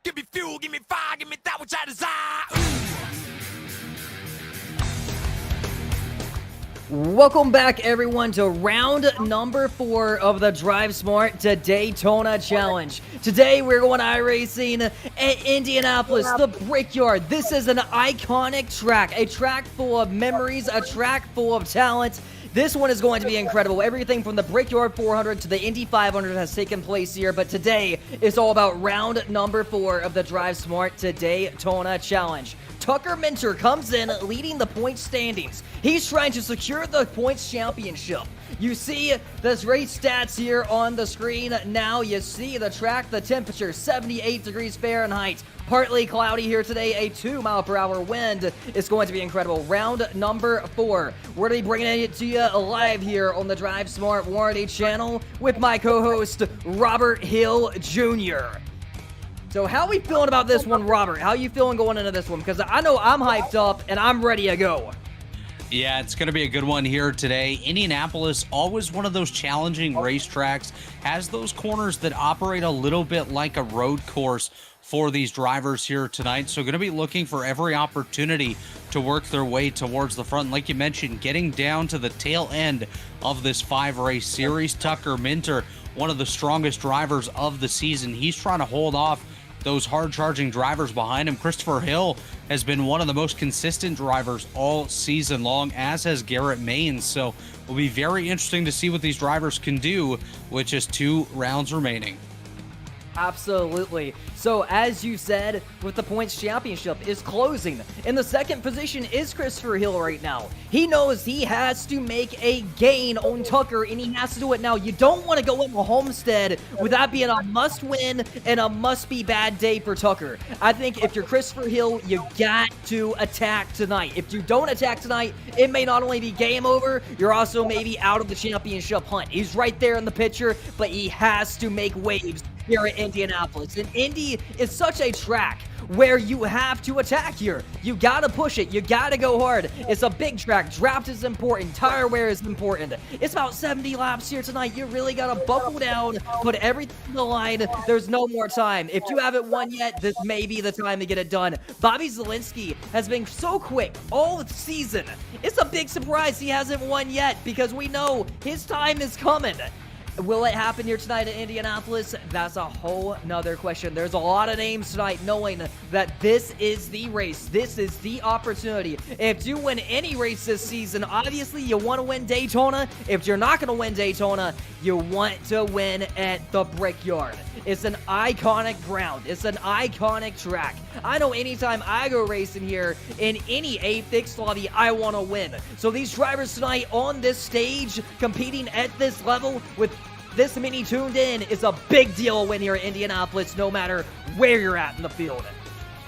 Give me fuel, give me fire, give me that which I desire. Welcome back, everyone, to round number 4 of the DriveSmart to Daytona Challenge. Today, we're going iRacing at Indianapolis, the Brickyard. This is an iconic track, a track full of memories, a track full of talent. This one is going to be incredible. Everything from the Brickyard 400 to the Indy 500 has taken place here, but today is all about round number 4 of the DriveSmart to Daytona Challenge. Tucker Minter comes in leading the points standings. He's trying to secure the points championship. You see the race stats here on the screen. Now you see the track, the temperature, 78 degrees Fahrenheit. Partly cloudy here today, a 2-mile-per-hour wind. It's going to be incredible. Round number 4. We're going to be bringing it to you live here on the DriveSmart Warranty channel with my co-host, Robert Hill Jr. So how are we feeling about this one, Robert? How are you feeling going into this one? Because I know I'm hyped up and I'm ready to go. Yeah, it's going to be a good one here today. Indianapolis, always one of those challenging racetracks, has those corners that operate a little bit like a road course for these drivers here tonight. So going to be looking for every opportunity to work their way towards the front. Like you mentioned, getting down to the tail end of this 5-race series. Tucker Minter, one of the strongest drivers of the season. He's trying to hold off those hard-charging drivers behind him. Christopher Hill has been one of the most consistent drivers all season long, as has Garrett Maines. So it'll be very interesting to see what these drivers can do with just 2 rounds remaining. Absolutely. So, as you said, with the points championship is closing. In the second position is Christopher Hill right now. He knows he has to make a gain on Tucker, and he has to do it now. You don't want to go into Homestead with that being a must-win and a must-be-bad day for Tucker. I think if you're Christopher Hill, you got to attack tonight. If you don't attack tonight, it may not only be game over, you're also maybe out of the championship hunt. He's right there in the picture, but he has to make waves here at Indianapolis. And Indy is such a track where you have to attack here. You gotta push it. You gotta go hard. It's a big track. Draft is important. Tire wear is important. It's about 70 laps here tonight. You really gotta buckle down, put everything on the line. There's no more time. If you haven't won yet, this may be the time to get it done. Bobby Zielinski has been so quick all season. It's a big surprise he hasn't won yet because we know his time is coming. Will it happen here tonight in Indianapolis? That's a whole nother question. There's a lot of names tonight knowing that this is the race. This is the opportunity. If you win any race this season, obviously you want to win Daytona. If you're not going to win Daytona, you want to win at the Brickyard. It's an iconic ground. It's an iconic track. I know anytime I go racing here in any A fixed lobby, I want to win. So these drivers tonight on this stage, competing at this level with this many tuned in, is a big deal to win here at Indianapolis, no matter where you're at in the field.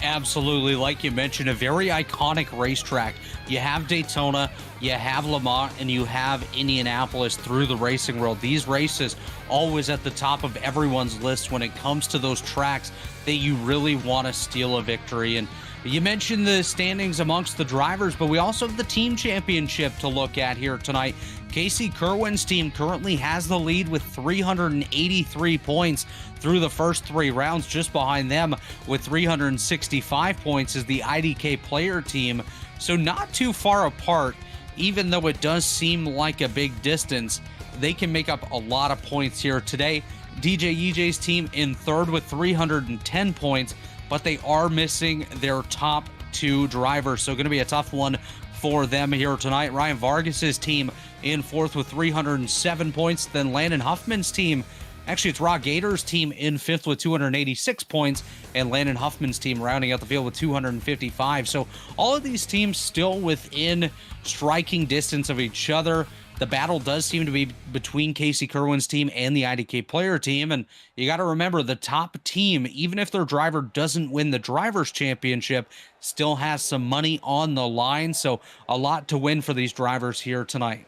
Absolutely. Like you mentioned, a very iconic racetrack. You have Daytona, you have Le Mans, and you have Indianapolis through the racing world. These races always at the top of everyone's list when it comes to those tracks that you really want to steal a victory. And you mentioned the standings amongst the drivers, but we also have the team championship to look at here tonight. Casey Kerwin's team currently has the lead with 383 points through the first 3 rounds. Just behind them with 365 points is the IDK player team. So not too far apart, even though it does seem like a big distance. They can make up a lot of points here today. DJ EJ's team in third with 310 points, but they are missing their top 2 drivers. So going to be a tough one for them here tonight. Ryan Vargas's team in fourth with 307 points. Then Landon Huffman's team, actually it's Rod Gator's team in fifth with 286 points, and Landon Huffman's team rounding out the field with 255. So all of these teams still within striking distance of each other. The battle does seem to be between Casey Kerwin's team and the IDK player team. And you got to remember, the top team, even if their driver doesn't win the Drivers' Championship, still has some money on the line. So a lot to win for these drivers here tonight.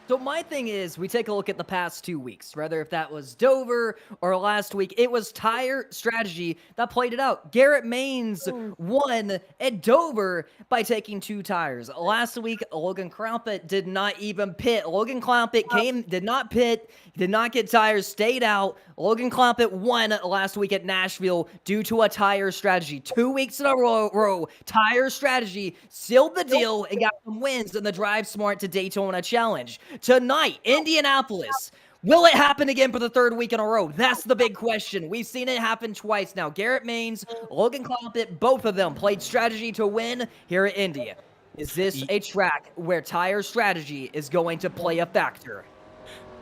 So my thing is, we take a look at the past 2 weeks, whether if that was Dover or last week, it was tire strategy that played it out. Garrett Maines won at Dover by taking 2 tires. Last week, Logan Crumpet did not even pit. Logan Crumpet did not pit, did not get tires, stayed out. Logan Crumpet won last week at Nashville due to a tire strategy. 2 weeks in a row, tire strategy sealed the deal and got some wins in the DriveSmart to Daytona Challenge. Tonight, Indianapolis. Will it happen again for the 3rd week in a row? That's the big question. We've seen it happen twice now. Garrett Maines, Logan Clompett, both of them played strategy to win here at India. Is this a track where tire strategy is going to play a factor?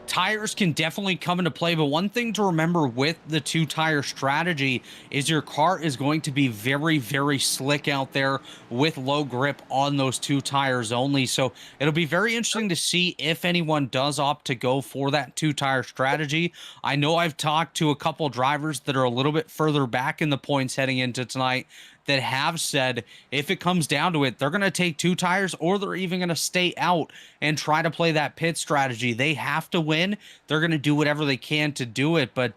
Tires can definitely come into play, but one thing to remember with the 2-tire strategy is your car is going to be very, very slick out there with low grip on those 2 tires only. So it'll be very interesting to see if anyone does opt to go for that 2-tire strategy. I know I've talked to a couple drivers that are a little bit further back in the points heading into tonight that have said if it comes down to it, they're going to take 2 tires or they're even going to stay out and try to play that pit strategy. They have to win. They're going to do whatever they can to do it. But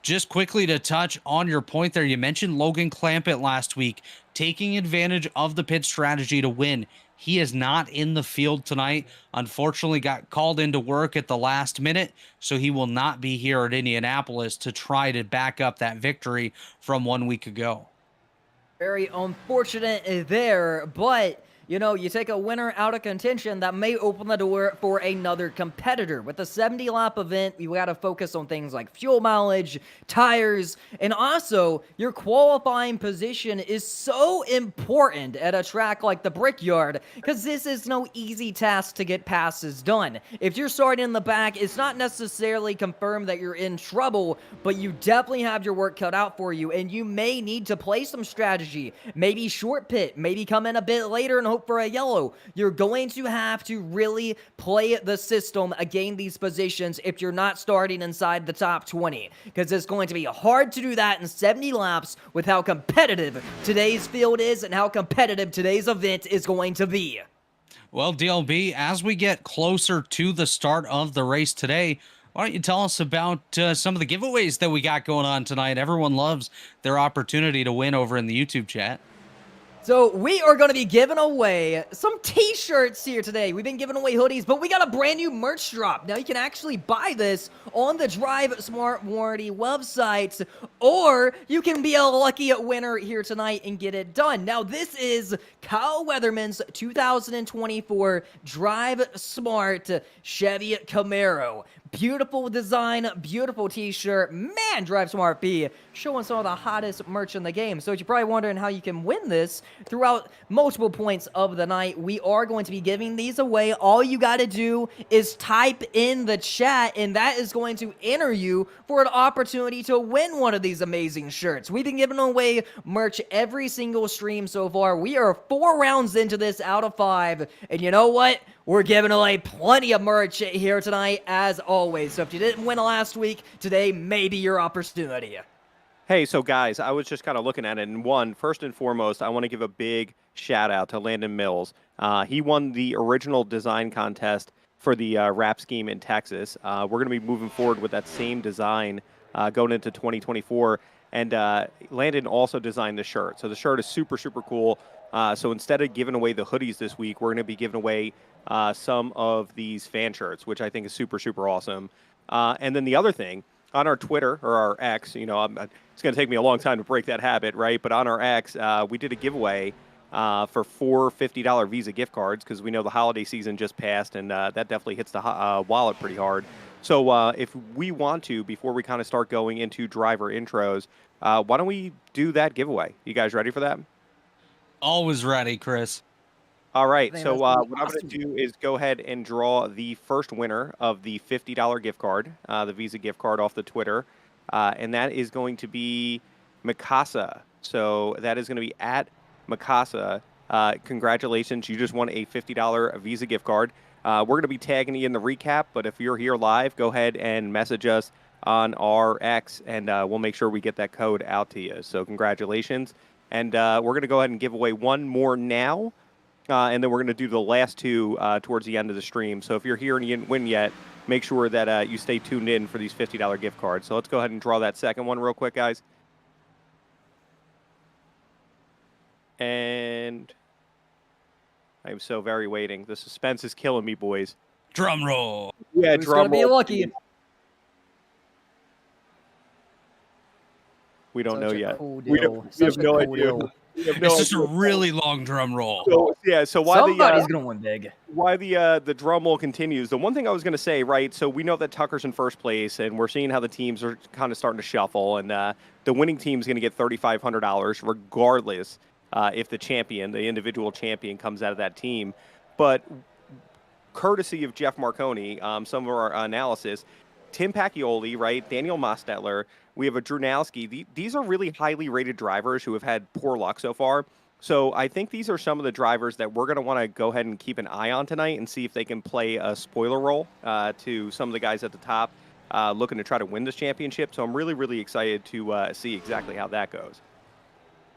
just quickly to touch on your point there, you mentioned Logan Clampitt last week taking advantage of the pit strategy to win. He is not in the field tonight. Unfortunately, got called into work at the last minute, so he will not be here at Indianapolis to try to back up that victory from 1 week ago. Very unfortunate there, but you know, you take a winner out of contention, that may open the door for another competitor. With the 70-lap event, you got to focus on things like fuel mileage, tires, and also your qualifying position is so important at a track like the Brickyard because this is no easy task to get passes done. If you're starting in the back, it's not necessarily confirmed that you're in trouble, but you definitely have your work cut out for you, and you may need to play some strategy. Maybe short pit, maybe come in a bit later and hope for a yellow. You're going to have to really play the system, gain these positions if you're not starting inside the top 20, because it's going to be hard to do that in 70 laps with how competitive today's field is and how competitive today's event is going to be. Well, DLB, as we get closer to the start of the race today, why don't you tell us about some of the giveaways that we got going on tonight? Everyone loves their opportunity to win over in the YouTube chat. So we are going to be giving away some t-shirts here today. We've been giving away hoodies, but we got a brand new merch drop. Now you can actually buy this on the DriveSmart Warranty website, or you can be a lucky winner here tonight and get it done. Now this is Kyle Weatherman's 2024 DriveSmart Chevy Camaro. Beautiful design, beautiful t-shirt. Man, DriveSmart B showing some of the hottest merch in the game. So if you're probably wondering how you can win this throughout multiple points of the night, we are going to be giving these away. All you got to do is type in the chat, and that is going to enter you for an opportunity to win one of these amazing shirts. We've been giving away merch every single stream so far. We are 4 rounds into this out of 5, and you know what? We're giving away plenty of merch here tonight, as always. So if you didn't win last week, today may be your opportunity. Hey, so guys, I was just kind of looking at it, and first and foremost, I want to give a big shout out to Landon Mills. He won the original design contest for the wrap scheme in Texas. We're going to be moving forward with that same design going into 2024, and Landon also designed the shirt. So the shirt is super, super cool. So instead of giving away the hoodies this week, we're going to be giving away some of these fan shirts, which I think is super, super awesome. And then the other thing, on our Twitter, or our X, you know, it's going to take me a long time to break that habit, right? But on our X, we did a giveaway for 4 $50 Visa gift cards because we know the holiday season just passed, and that definitely hits the wallet pretty hard. So if we want to, before we kind of start going into driver intros, why don't we do that giveaway? You guys ready for that? Always ready, Chris. All right, so what I'm going to do is go ahead and draw the first winner of the $50 gift card, the Visa gift card off the Twitter, and that is going to be Mikasa. So that is going to be at Mikasa. Congratulations, you just won a $50 Visa gift card. We're going to be tagging you in the recap, but if you're here live, go ahead and message us on our X, and we'll make sure we get that code out to you. So congratulations. And we're going to go ahead and give away one more now. and then we're going to do the last two towards the end of the stream. So if you're here and you didn't win yet, make sure that you stay tuned in for these $50 gift cards. So let's go ahead and draw that second one real quick, guys. And I'm so very waiting. The suspense is killing me, boys. Drum roll. Yeah, Who's drum gonna be roll. lucky? We don't know yet. Cool We deal. have Such a no cool idea. deal. We have It's no just a idea. really long drum roll. So, yeah, so why Somebody's gonna win big. the drum roll continues. The one thing I was going to say, right? So we know that Tucker's in first place, and we're seeing how the teams are kind of starting to shuffle, and the winning team's going to get $3,500 regardless if the champion, the individual champion, comes out of that team. But courtesy of Jeff Marconi, some of our analysis, Tim Pacquioli, right? Daniel Mostetler. We have a Drunowski. These are really highly rated drivers who have had poor luck so far. So I think these are some of the drivers that we're going to want to go ahead and keep an eye on tonight and see if they can play a spoiler role to some of the guys at the top looking to try to win this championship. So I'm really, really excited to see exactly how that goes.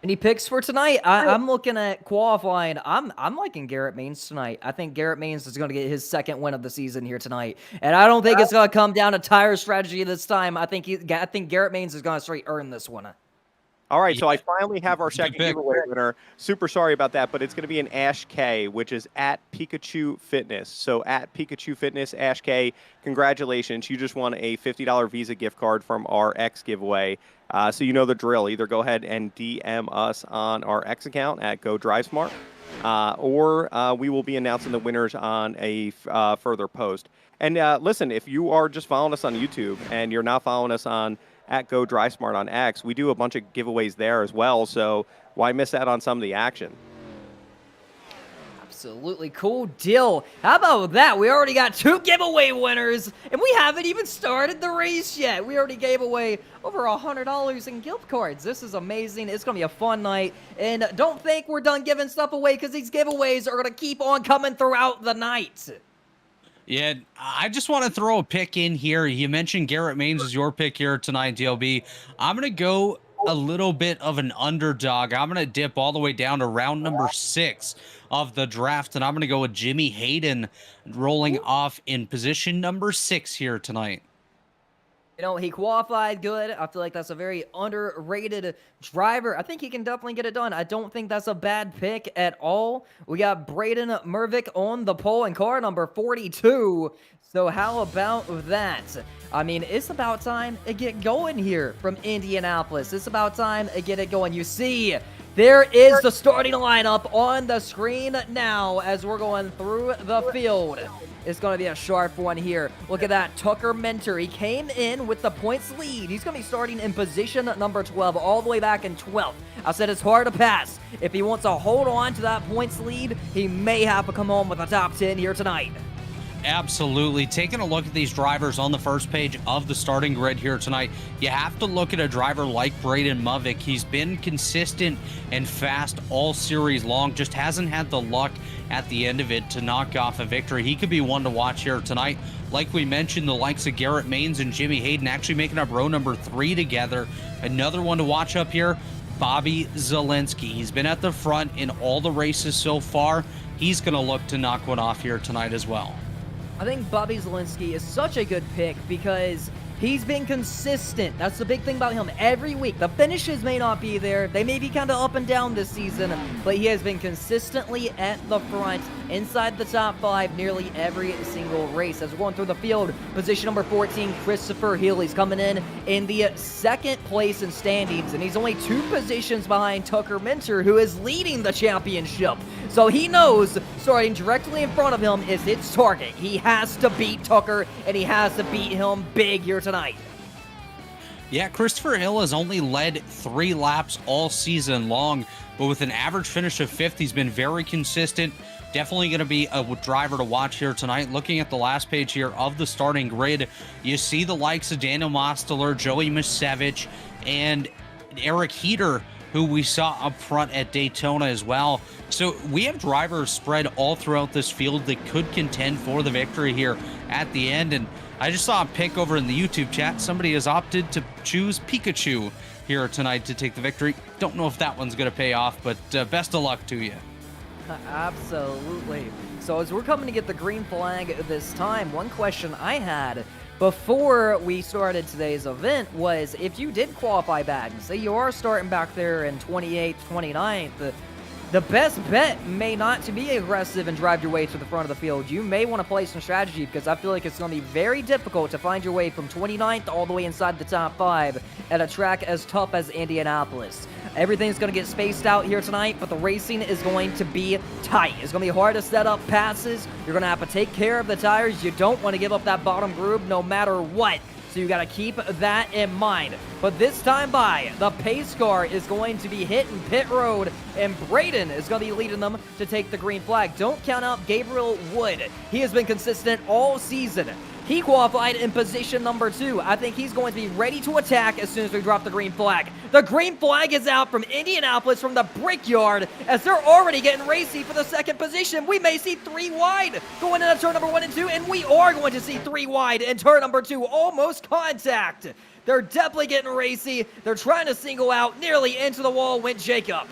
Any picks for tonight? I'm looking at qualifying. I'm liking Garrett Maines tonight. I think Garrett Maines is going to get his second win of the season here tonight, and I don't think it's going to come down to tire strategy this time. I think Garrett Maines is going to straight earn this one. All right, so Yeah. I finally have our second giveaway winner. Super sorry about that, but it's going to be an Ash K, which is at Pikachu Fitness. So at Pikachu Fitness, Ash K, congratulations. You just won a $50 Visa gift card from our X giveaway. So you know the drill. Either go ahead and DM us on our X account at Go DriveSmart, or we will be announcing the winners on a further post. And listen, if you are just following us on YouTube and you're not following us on at Go DriveSmart on X, we do a bunch of giveaways there as well. So why miss out on some of the action? Absolutely cool deal. How about that? We already got 2 giveaway winners, and we haven't even started the race yet. We already gave away over $100 in gift cards. This is amazing. It's going to be a fun night. And don't think we're done giving stuff away, because these giveaways are going to keep on coming throughout the night. Yeah, I just want to throw a pick in here. You mentioned Garrett Maines is your pick here tonight, DLB. I'm going to go a little bit of an underdog. I'm going to dip all the way down to round number 6 of the draft, and I'm going to go with Jimmy Hayden rolling off in position number 6 here tonight. You know, he qualified good. I feel like that's a very underrated driver. I think he can definitely get it done. I don't think that's a bad pick at all. We got Braden Mervick on the pole in car number 42. So how about that? I mean, it's about time to get going here from Indianapolis. It's about time to get it going. You see, there is the starting lineup on the screen now as we're going through the field. It's going to be a sharp one here. Look at that. Tucker Mentor. He came in with the points lead. He's going to be starting in position number 12, all the way back in 12th. I said it's hard to pass. If he wants to hold on to that points lead, he may have to come home with a top 10 here tonight. Absolutely. Taking a look at these drivers on the first page of the starting grid here tonight, you have to look at a driver like Braden Mervick. He's been consistent and fast all series long, just hasn't had the luck at the end of it to knock off a victory. He could be one to watch here tonight. Like we mentioned, the likes of Garrett Maines and Jimmy Hayden actually making up row number 3 together. Another one to watch up here, Bobby Zelensky. He's been at the front in all the races so far. He's going to look to knock one off here tonight as well. I think Bobby Zelensky is such a good pick because he's been consistent. That's the big thing about him. Every week, the finishes may not be there. They may be kind of up and down this season, but he has been consistently at the front, inside the top 5, nearly every single race. As we're going through the field, position number 14, Christopher Hill. He's coming in the second place in standings, and he's only 2 positions behind Tucker Mentor, who is leading the championship. So he knows starting directly in front of him is his target. He has to beat Tucker, and he has to beat him big here tonight. Yeah, Christopher Hill has only led 3 laps all season long, but with an average finish of 5th, he's been very consistent. Definitely going to be a driver to watch here tonight. Looking at the last page here of the starting grid, you see the likes of Daniel Mostler, Joey Misevich, and Eric Heater, who we saw up front at Daytona as well. So we have drivers spread all throughout this field that could contend for the victory here at the end. And I just saw a pick over in the YouTube chat. Somebody has opted to choose Pikachu here tonight to take the victory. Don't know if that one's going to pay off, but best of luck to you. Absolutely. So as we're coming to get the green flag this time, one question I had before we started today's event was if you did qualify bad, and say you are starting back there in 28th, 29th, the best bet may not to be aggressive and drive your way to the front of the field. You may want to play some strategy because I feel like it's going to be very difficult to find your way from 29th all the way inside the top 5 at a track as tough as Indianapolis. Everything's going to get spaced out here tonight, but the racing is going to be tight. It's going to be hard to set up passes. You're going to have to take care of the tires. You don't want to give up that bottom groove no matter what. So you got to keep that in mind. But this time by, the pace car is going to be hitting pit road, and Braden is going to be leading them to take the green flag. Don't count out Gabriel Wood. He has been consistent all season. He qualified in position number 2. I think he's going to be ready to attack as soon as we drop the green flag. The green flag is out from Indianapolis from the Brickyard as they're already getting racy for the second position. We may see 3 wide going into turn number 1 and 2, and we are going to see 3 wide in turn number 2. Almost contact. They're definitely getting racy. They're trying to single out. Nearly into the wall went Jacob.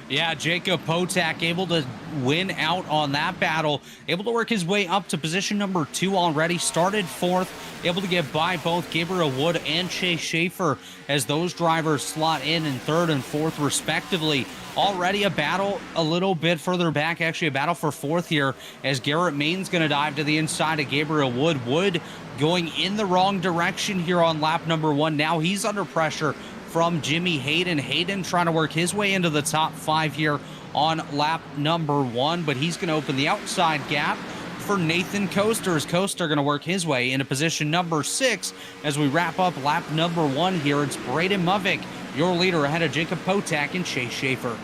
Yeah, Jacob Potak able to win out on that battle, able to work his way up to position number 2 already, started 4th, able to get by both Gabriel Wood and Chase Schaefer as those drivers slot in 3rd and 4th respectively. Already a battle a little bit further back, actually a battle for 4th here as Garrett Main's going to dive to the inside of Gabriel Wood. Wood going in the wrong direction here on lap number 1. Now he's under pressure from Jimmy Hayden. Hayden trying to work his way into the top 5 here on lap number 1, but he's going to open the outside gap for Nathan Coaster as Coaster going to work his way into position number 6 as we wrap up lap number 1 here. It's Braden Movick, your leader, ahead of Jacob Potak and Chase Schaefer.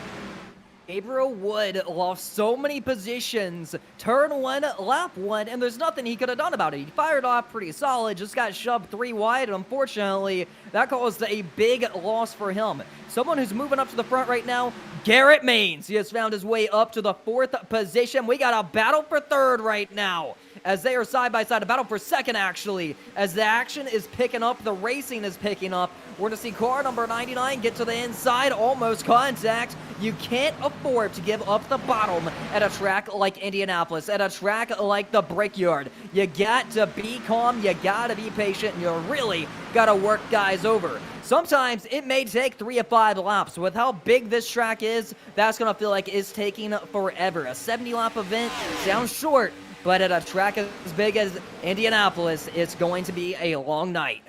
Gabriel Wood lost so many positions, turn 1, lap 1, and there's nothing he could have done about it. He fired off pretty solid, just got shoved 3 wide, and unfortunately, that caused a big loss for him. Someone who's moving up to the front right now, Garrett Maines. He has found his way up to the 4th position. We got a battle for 3rd right now, as they are side by side, a battle for 2nd actually, as the action is picking up, the racing is picking up. We're going to see car number 99 get to the inside, almost contact. You can't afford to give up the bottom at a track like Indianapolis, at a track like the Brickyard. You got to be calm, you got to be patient, and you really got to work guys over. Sometimes it may take 3 or 5 laps. With how big this track is, that's going to feel like it's taking forever. A 70-lap event sounds short, but at a track as big as Indianapolis, it's going to be a long night.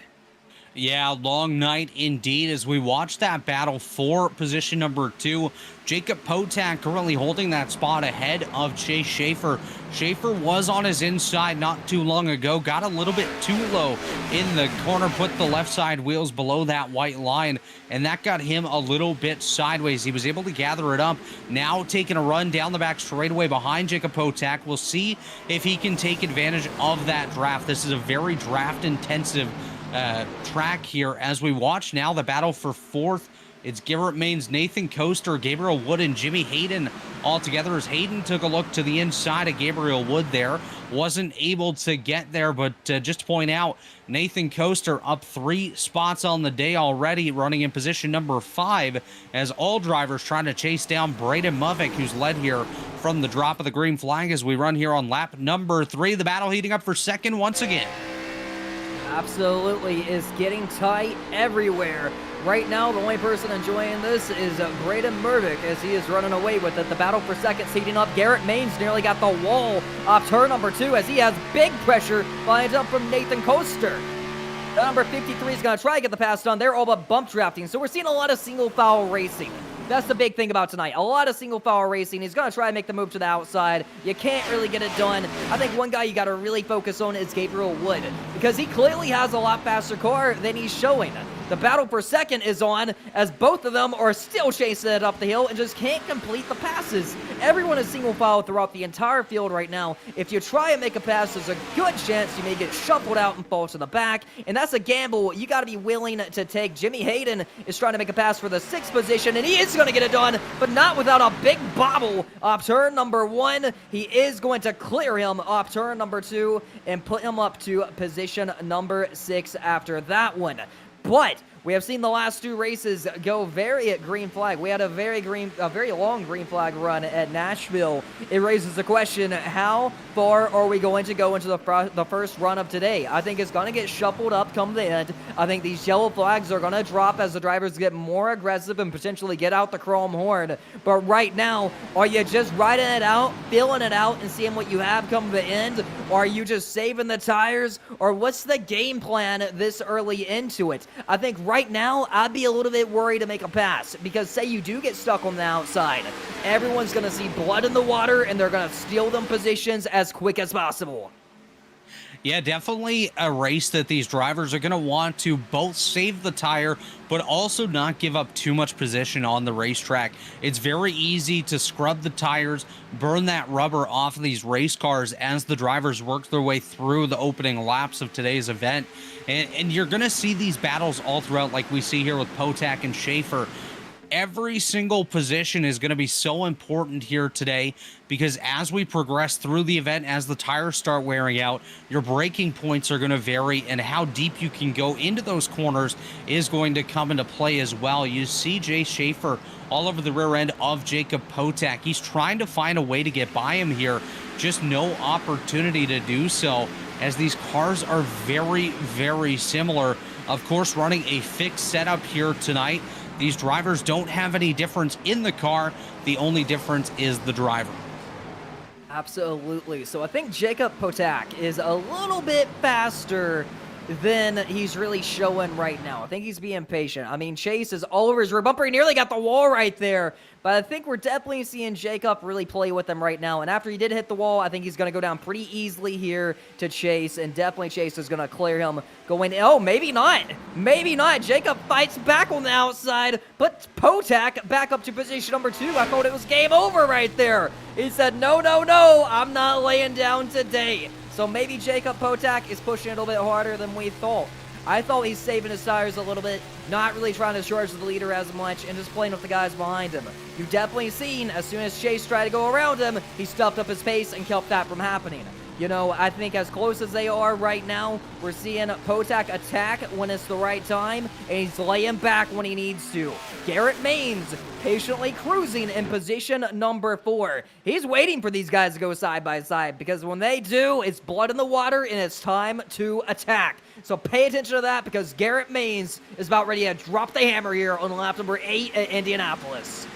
Yeah, long night indeed as we watch that battle for position number 2. Jacob Potak currently holding that spot ahead of Chase Schaefer. Schaefer was on his inside not too long ago, got a little bit too low in the corner, put the left side wheels below that white line, and that got him a little bit sideways. He was able to gather it up, now taking a run down the back straightaway behind Jacob Potak. We'll see if he can take advantage of that draft. This is a very draft-intensive track here as we watch now the battle for 4th. It's Garrett Maines, Nathan Coaster, Gabriel Wood, and Jimmy Hayden all together as Hayden took a look to the inside of Gabriel Wood there. Wasn't able to get there, but just to point out, Nathan Coaster up 3 spots on the day already, running in position number 5 as all drivers trying to chase down Braden Movick, who's led here from the drop of the green flag as we run here on lap number 3. The battle heating up for 2nd once again. Absolutely, is getting tight everywhere. Right now, the only person enjoying this is Braden Murdoch as he is running away with it. The battle for 2nd heating up. Garrett Maines nearly got the wall off turn number 2 as he has big pressure lined up from Nathan Coaster. The number 53 is going to try to get the pass done. They're all but bump drafting, so we're seeing a lot of single foul racing. That's the big thing about tonight. A lot of single foul racing. He's going to try to make the move to the outside. You can't really get it done. I think one guy you got to really focus on is Gabriel Wood because he clearly has a lot faster car than he's showing. The battle for 2nd is on as both of them are still chasing it up the hill and just can't complete the passes. Everyone is single file throughout the entire field right now. If you try and make a pass, there's a good chance you may get shuffled out and fall to the back, and that's a gamble you got to be willing to take. Jimmy Hayden is trying to make a pass for the 6th position, and he is going to get it done, but not without a big bobble off turn number 1. He is going to clear him off turn number 2 and put him up to position number 6 after that one. but we have seen the last 2 races go very at green flag. We had a very long green flag run at Nashville. It raises the question, how far are we going to go into the first run of today? I think it's going to get shuffled up come the end. I think these yellow flags are going to drop as the drivers get more aggressive and potentially get out the chrome horn. But right now, are you just riding it out, feeling it out, and seeing what you have come the end? Or are you just saving the tires? Or what's the game plan this early into it? I think right now, I'd be a little bit worried to make a pass, because say you do get stuck on the outside, everyone's going to see blood in the water, and they're going to steal them positions as quick as possible. Yeah, definitely a race that these drivers are going to want to both save the tire, but also not give up too much position on the racetrack. It's very easy to scrub the tires, burn that rubber off of these race cars as the drivers work their way through the opening laps of today's event. And you're going to see these battles all throughout, like we see here with Potak and Schaefer. Every single position is going to be so important here today, because as we progress through the event, as the tires start wearing out, your braking points are going to vary, and how deep you can go into those corners is going to come into play as well. You see Jay Schaefer all over the rear end of Jacob Potak. He's trying to find a way to get by him here, just no opportunity to do so, as these cars are very, very similar. Of course, running a fixed setup here tonight. These drivers don't have any difference in the car. The only difference is the driver. Absolutely. So I think Jacob Potak is a little bit faster than he's really showing right now. I think he's being patient. I mean, Chase is all over his rear bumper. He nearly got the wall right there. But I think we're definitely seeing Jacob really play with him right now. And after he did hit the wall, I think he's going to go down pretty easily here to Chase. And definitely Chase is going to clear him going, oh, maybe not. Maybe not. Jacob fights back on the outside, but Potak back up to position number 2. I thought it was game over right there. He said, no, no, no, I'm not laying down today. So maybe Jacob Potak is pushing it a little bit harder than we thought. I thought he's saving his tires a little bit, not really trying to charge the leader as much, and just playing with the guys behind him. You've definitely seen, as soon as Chase tried to go around him, he stuffed up his pace and kept that from happening. You know, I think as close as they are right now, we're seeing Potak attack when it's the right time, and he's laying back when he needs to. Garrett Maines patiently cruising in position number 4. He's waiting for these guys to go side by side, because when they do, it's blood in the water, and it's time to attack. So pay attention to that, because Garrett Maines is about ready to drop the hammer here on lap number 8 at Indianapolis.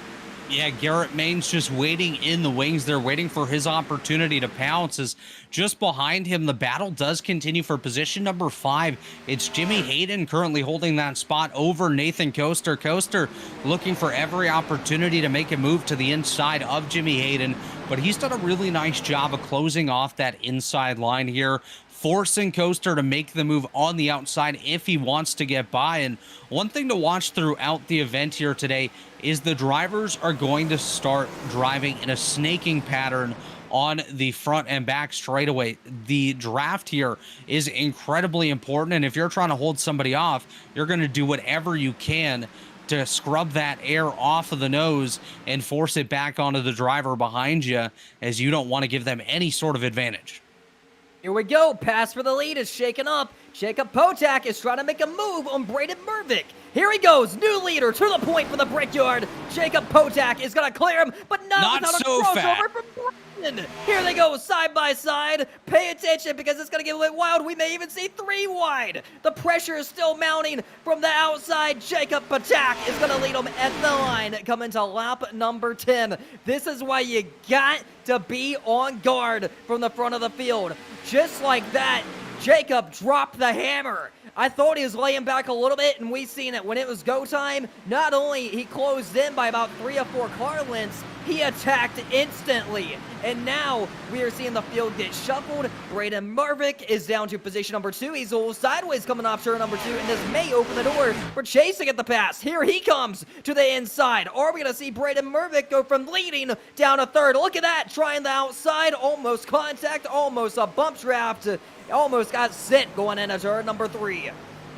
Yeah, Garrett Maines just waiting in the wings. They're waiting for his opportunity to pounce. As just behind him, the battle does continue for position number 5. It's Jimmy Hayden currently holding that spot over Nathan Coaster. Coaster looking for every opportunity to make a move to the inside of Jimmy Hayden, but he's done a really nice job of closing off that inside line here, forcing Coaster to make the move on the outside if he wants to get by. And one thing to watch throughout the event here today is the drivers are going to start driving in a snaking pattern on the front and back straightaway. The draft here is incredibly important, and if you're trying to hold somebody off, you're going to do whatever you can to scrub that air off of the nose and force it back onto the driver behind you, as you don't want to give them any sort of advantage. Here we go. Pass for the lead is shaken up. Jacob Potak is trying to make a move on Braden Mervick. Here he goes. New leader to the point for the Brickyard. Jacob Potak is going to clear him, but not without so a crossover fast. from Braden. Here they go side by side. Pay attention, because it's going to get a little wild. We may even see 3 wide. The pressure is still mounting from the outside. Jacob Potak is going to lead him at the line coming to lap number 10. This is why you got to be on guard from the front of the field. Just like that, Jacob dropped the hammer. I thought he was laying back a little bit, and we seen it when it was go time. Not only he closed in by about 3 or 4 car lengths, he attacked instantly. And now we are seeing the field get shuffled. Braden Mervick is down to position number 2. He's a little sideways coming off turn number 2, and this may open the door for Chase to get the pass. Here he comes to the inside. Are we going to see Braden Mervick go from leading down to 3rd? Look at that, trying the outside, almost contact, almost a bump draft. Almost got sent going into turn number 3.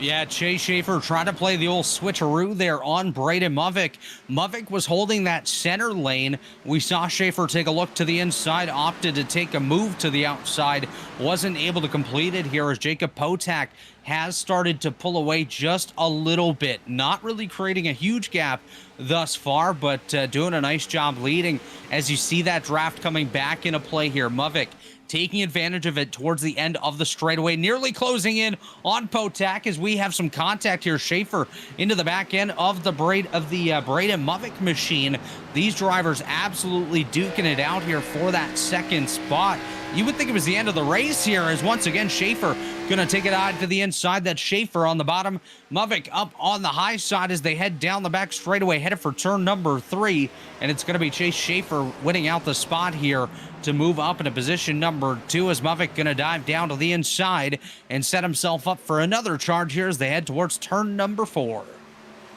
Yeah, Chase Schaefer tried to play the old switcheroo there on Braden Movick. Movick was holding that center lane. We saw Schaefer take a look to the inside, opted to take a move to the outside, wasn't able to complete it here as Jacob Potak has started to pull away just a little bit. Not really creating a huge gap thus far, but doing a nice job leading as you see that draft coming back into play here. Movick taking advantage of it towards the end of the straightaway, nearly closing in on Potak as we have some contact here. Schaefer into the back end of the Braden Movick machine. These drivers absolutely duking it out here for that second spot. You would think it was the end of the race here, as once again Schaefer gonna take it out to the inside. That's Schaefer on the bottom, Movick up on the high side as they head down the back straightaway, headed for turn number 3, and it's gonna be Chase Schaefer winning out the spot here to move up into position number 2 as Movick gonna dive down to the inside and set himself up for another charge here as they head towards turn number 4.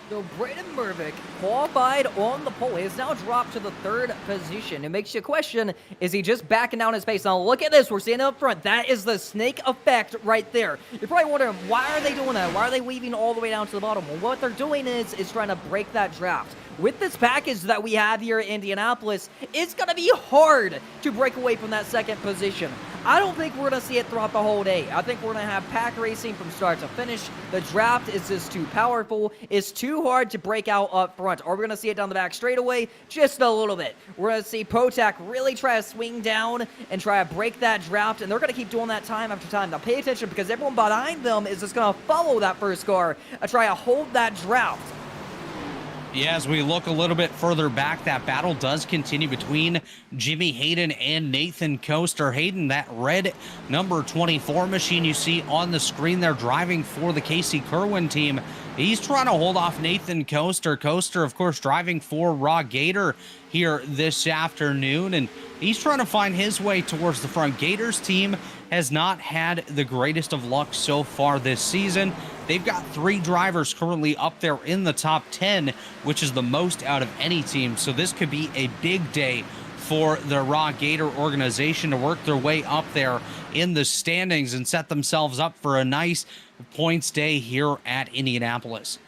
So Braden Movick, qualified on the pole, is now dropped to the 3rd position. It makes you question, is he just backing down his pace? Now look at this, we're seeing it up front. That is the snake effect right there. You're probably wondering, why are they doing that? Why are they weaving all the way down to the bottom? Well, what they're doing is trying to break that draft. With this package that we have here in Indianapolis, it's going to be hard to break away from that 2nd position. I don't think we're going to see it throughout the whole day. I think we're going to have pack racing from start to finish. The draft is just too powerful. It's too hard to break out up front. Or we're going to see it down the back straightaway just a little bit. We're going to see Potak really try to swing down and try to break that draft, and they're going to keep doing that time after time. Now pay attention, because everyone behind them is just going to follow that first car and try to hold that draft. Yeah, as we look a little bit further back, that battle does continue between Jimmy Hayden and Nathan Coaster. Hayden, that red number 24 machine you see on the screen there, driving for the Casey Kerwin team. He's trying to hold off Nathan Coaster. Coaster, of course, driving for Raw Gator here this afternoon, and he's trying to find his way towards the front. Gator's team has not had the greatest of luck so far this season. They've got 3 drivers currently up there in the top 10, which is the most out of any team. So this could be a big day for the Raw Gator organization to work their way up there in the standings and set themselves up for a nice points day here at Indianapolis.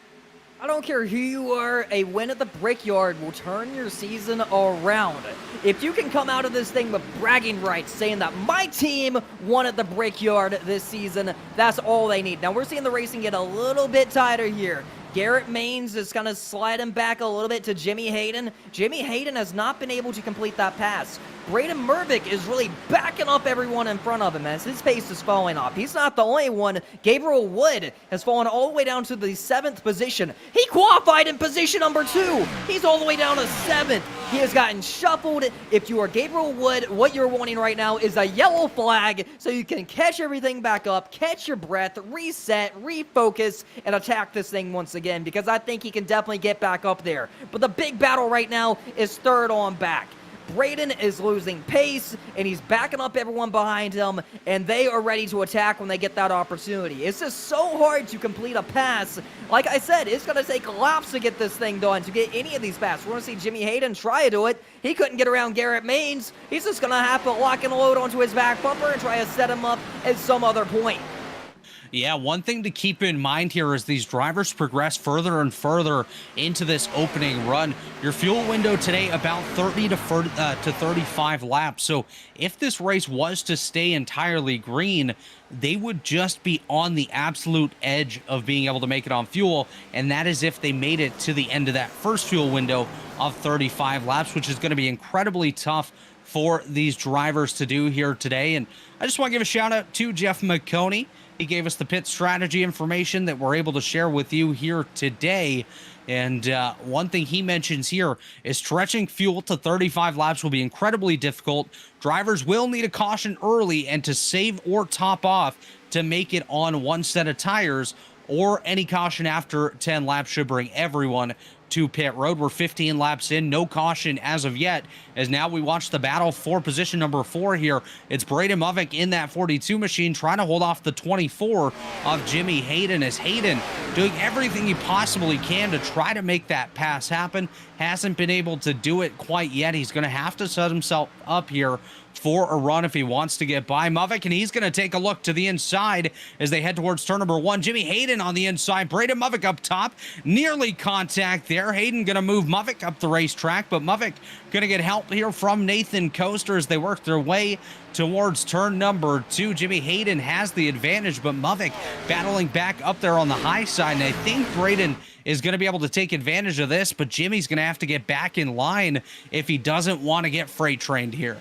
I don't care who you are, a win at the Brickyard will turn your season around. If you can come out of this thing with bragging rights, saying that my team won at the Brickyard this season, that's all they need. Now, we're seeing the racing get a little bit tighter here. Garrett Maines is kind of sliding back a little bit to Jimmy Hayden. Jimmy Hayden has not been able to complete that pass. Braden Movick is really backing up everyone in front of him as his pace is falling off. He's not the only one. Gabriel Wood has fallen all the way down to the 7th position. He qualified in position number 2. He's all the way down to 7th. He has gotten shuffled. If you are Gabriel Wood, what you're wanting right now is a yellow flag so you can catch everything back up, catch your breath, reset, refocus, and attack this thing once again, because I think he can definitely get back up there. But the big battle right now is 3rd on back. Braden is losing pace, and he's backing up everyone behind him, and they are ready to attack when they get that opportunity. It's just so hard to complete a pass. Like I said, it's going to take laps to get this thing done, to get any of these passes. We're going to see Jimmy Hayden try to do it. He couldn't get around Garrett Maines. He's just going to have to lock and load onto his back bumper and try to set him up at some other point. Yeah, one thing to keep in mind here as these drivers progress further and further into this opening run, your fuel window today about 30 to 35 laps. So if this race was to stay entirely green, they would just be on the absolute edge of being able to make it on fuel, and that is if they made it to the end of that first fuel window of 35 laps, which is going to be incredibly tough for these drivers to do here today. And I just want to give a shout out to Jeff Maconi. He gave us the pit strategy information that we're able to share with you here today. And one thing he mentions here is stretching fuel to 35 laps will be incredibly difficult. Drivers will need a caution early and to save or top off to make it on one set of tires, or any caution after 10 laps should bring everyone to pit road. We're 15 laps in, no caution as of yet, as now we watch the battle for position number 4 here. It's Braden Movick in that 42 machine trying to hold off the 24 of Jimmy Hayden, as Hayden doing everything he possibly can to try to make that pass happen. Hasn't been able to do it quite yet. He's going to have to set himself up here for a run if he wants to get by Mavik, and he's going to take a look to the inside as they head towards turn number 1. Jimmy Hayden on the inside, Braden Mavik up top, nearly contact there. Hayden going to move Mavik up the racetrack, but Mavik going to get help here from Nathan Coaster as they work their way towards turn number 2. Jimmy Hayden has the advantage, but Mavik battling back up there on the high side, and I think Braden is going to be able to take advantage of this, but Jimmy's going to have to get back in line if he doesn't want to get freight trained here.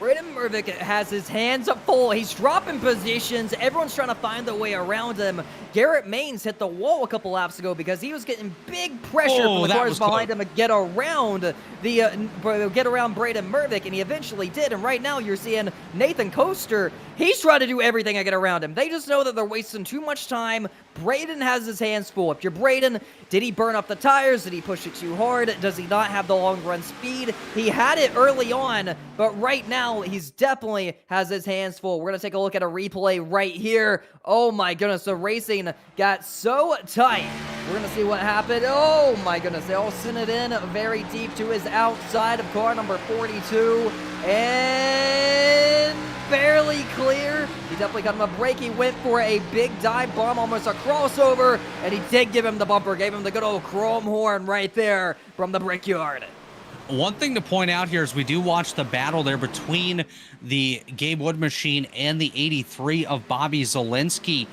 Braden Mervick has his hands up full. He's dropping positions. Everyone's trying to find their way around him. Garrett Maines hit the wall a couple laps ago because he was getting big pressure from the cars behind him to get around Braden Mervick, and he eventually did. And right now you're seeing Nathan Coaster. He's trying to do everything to get around him. They just know that they're wasting too much time. Braden has his hands full. If you're Braden, did he burn up the tires? Did he push it too hard? Does he not have the long run speed? He had it early on, but right now he's definitely has his hands full. We're going to take a look at a replay right here. Oh my goodness, the racing got so tight. We're going to see what happened. Oh my goodness, they all sent it in very deep to his outside of car number 42. And barely clear. He definitely got him a break. He went for a big dive bomb, almost a crossover, and he did give him the bumper, gave him the good old chrome horn right there from the Brickyard. One thing to point out here is we do watch the battle there between the Gabe Wood machine and the 83 of Bobby Zielinski.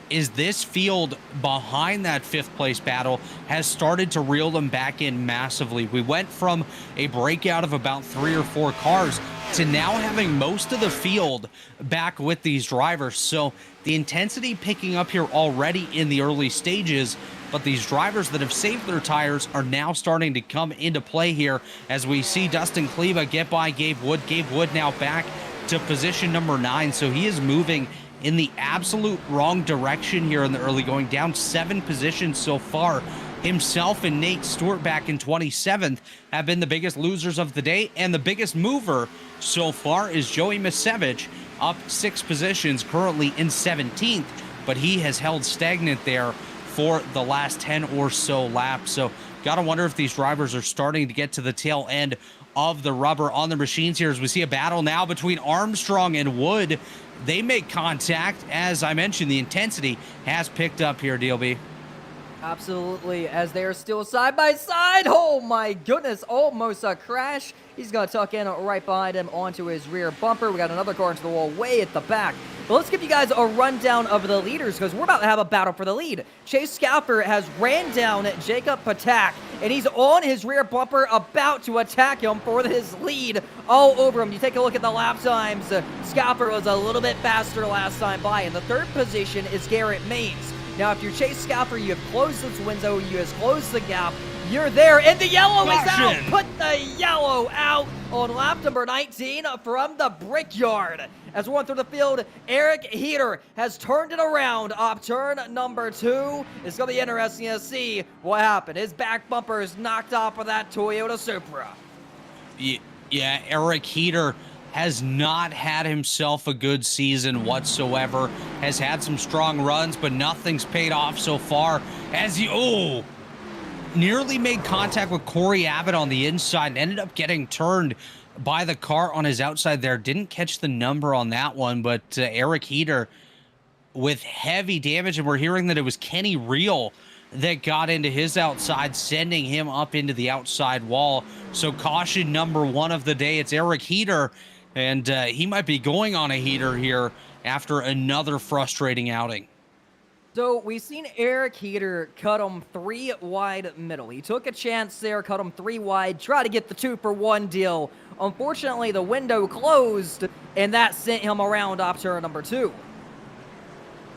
Is this field behind that 5th place battle has started to reel them back in massively. We went from a breakout of about 3 or 4 cars to now having most of the field back with these drivers. So the intensity picking up here already in the early stages, but these drivers that have saved their tires are now starting to come into play here as we see Dustin Kleba get by Gabe Wood. Gabe Wood now back to position number 9, so he is moving in the absolute wrong direction here in the early going, down 7 positions so far. Himself and Nate Stewart back in 27th have been the biggest losers of the day, and the biggest mover so far is Joey Misevich, up 6 positions, currently in 17th, but he has held stagnant there for the last 10 or so laps. So gotta wonder if these drivers are starting to get to the tail end of the rubber on the machines here as we see a battle now between Armstrong and Wood. They make contact. As I mentioned, the intensity has picked up here, DLB. Absolutely, as they are still side by side. Oh my goodness, almost a crash. He's going to tuck in right behind him onto his rear bumper. We got another car into the wall way at the back. But let's give you guys a rundown of the leaders because we're about to have a battle for the lead. Chase Scalper has ran down Jacob Patak, and he's on his rear bumper about to attack him for his lead all over him. You take a look at the lap times. Scalper was a little bit faster last time by. In the 3rd position is Garrett Maines. Now, if you're Chase Scalper, you have closed this window, you have closed the gap, you're there, and the yellow is out! Put the yellow out on lap number 19 from the Brickyard. As we're going through the field, Eric Heater has turned it around up turn number 2. It's going to be interesting to see what happened. His back bumper is knocked off of that Toyota Supra. Yeah, Eric Heater has not had himself a good season whatsoever, has had some strong runs, but nothing's paid off so far as he, nearly made contact with Corey Abbott on the inside and ended up getting turned by the car on his outside there. Didn't catch the number on that one, but Eric Heater with heavy damage, and we're hearing that it was Kenny Reel that got into his outside, sending him up into the outside wall. So caution number 1 of the day, it's Eric Heater. And he might be going on a heater here after another frustrating outing. So we've seen Eric Heater cut him 3 wide middle. He took a chance there, cut him 3 wide, try to get the 2-for-1 deal. Unfortunately, the window closed, and that sent him around off turn number 2.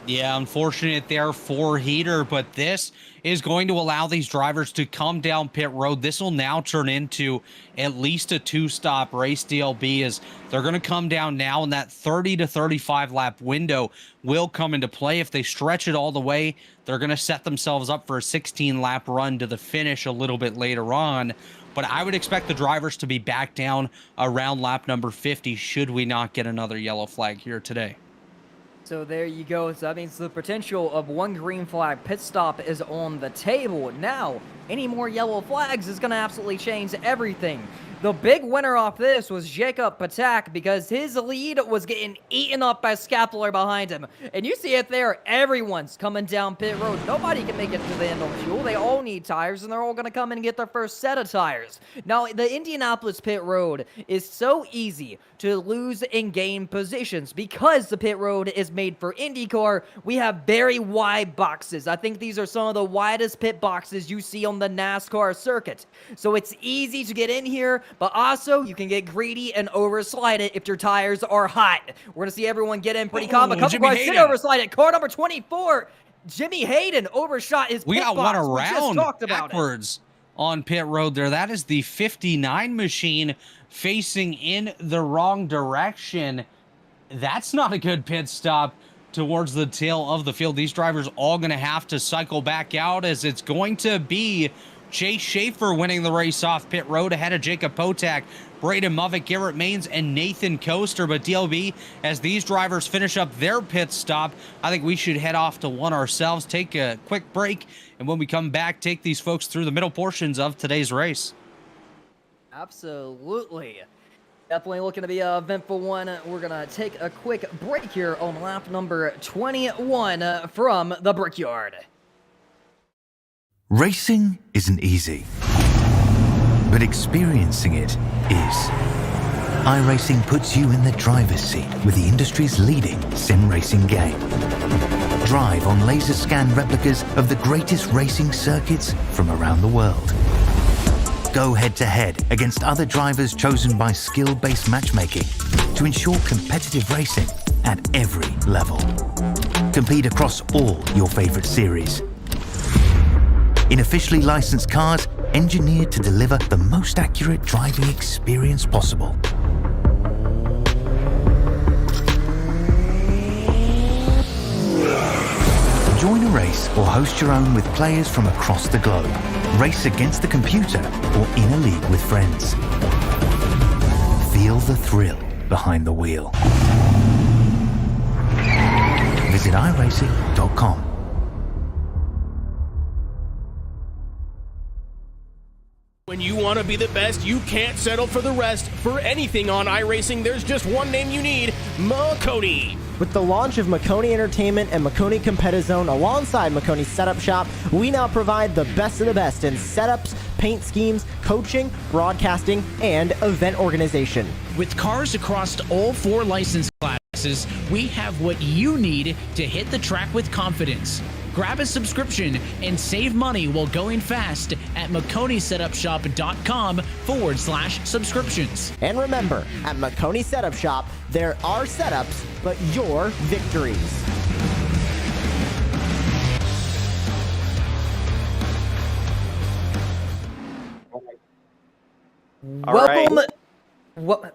Yeah, unfortunate there for Heater, but this is going to allow these drivers to come down pit road. This will now turn into at least a 2-stop race, DLB, as they're going to come down now, and that 30 to 35 lap window will come into play. If they stretch it all the way, they're going to set themselves up for a 16-lap run to the finish a little bit later on. But I would expect the drivers to be back down around lap number 50 should we not get another yellow flag here today. So there you go. So that means the potential of 1 green flag pit stop is on the table. Now, any more yellow flags is going to absolutely change everything. The big winner off this was Jacob Patak because his lead was getting eaten up by Scapular behind him. And you see it there, everyone's coming down pit road. Nobody can make it to the end of fuel. They all need tires, and they're all going to come in and get their first set of tires. Now, the Indianapolis pit road is so easy to lose and gain positions because the pit road is made for IndyCar. We have very wide boxes. I think these are some of the widest pit boxes you see on the NASCAR circuit. So it's easy to get in here, but also you can get greedy and overslide it if your tires are hot. We're going to see everyone get in pretty calm. A couple cars did overslide it. Car number 24, Jimmy Hayden, overshot his pit box. We got one around about backwards on pit road there. That is the 59 machine facing in the wrong direction. That's not a good pit stop towards the tail of the field. These drivers all going to have to cycle back out, as it's going to be Chase Schaefer winning the race off pit road ahead of Jacob Potak, Braden Movick, Garrett Maines, and Nathan Coaster. But DLB, as these drivers finish up their pit stop, I think we should head off to one ourselves, take a quick break, and when we come back, take these folks through the middle portions of today's race. Absolutely. Definitely looking to be an eventful one. We're going to take a quick break here on lap number 21 from the Brickyard. Racing isn't easy, but experiencing it is. iRacing puts you in the driver's seat with the industry's leading sim racing game. Drive on laser scan replicas of the greatest racing circuits from around the world. Go head-to-head against other drivers chosen by skill-based matchmaking to ensure competitive racing at every level. Compete across all your favorite series. In officially licensed cars, engineered to deliver the most accurate driving experience possible. Join a race or host your own with players from across the globe. Race against the computer or in a league with friends. Feel the thrill behind the wheel. Visit iRacing.com. When you want to be the best, you can't settle for the rest. For anything on iRacing, there's just one name you need: Maconi. With the launch of Maconi Entertainment and Maconi Competizone alongside Maconi Setup Shop, we now provide the best of the best in setups, paint schemes, coaching, broadcasting, and event organization. With cars across all 4 license classes, we have what you need to hit the track with confidence. Grab a subscription and save money while going fast at MaconiSetupShop.com/subscriptions. And remember, at Maconi Setup Shop, there are setups, but your victories.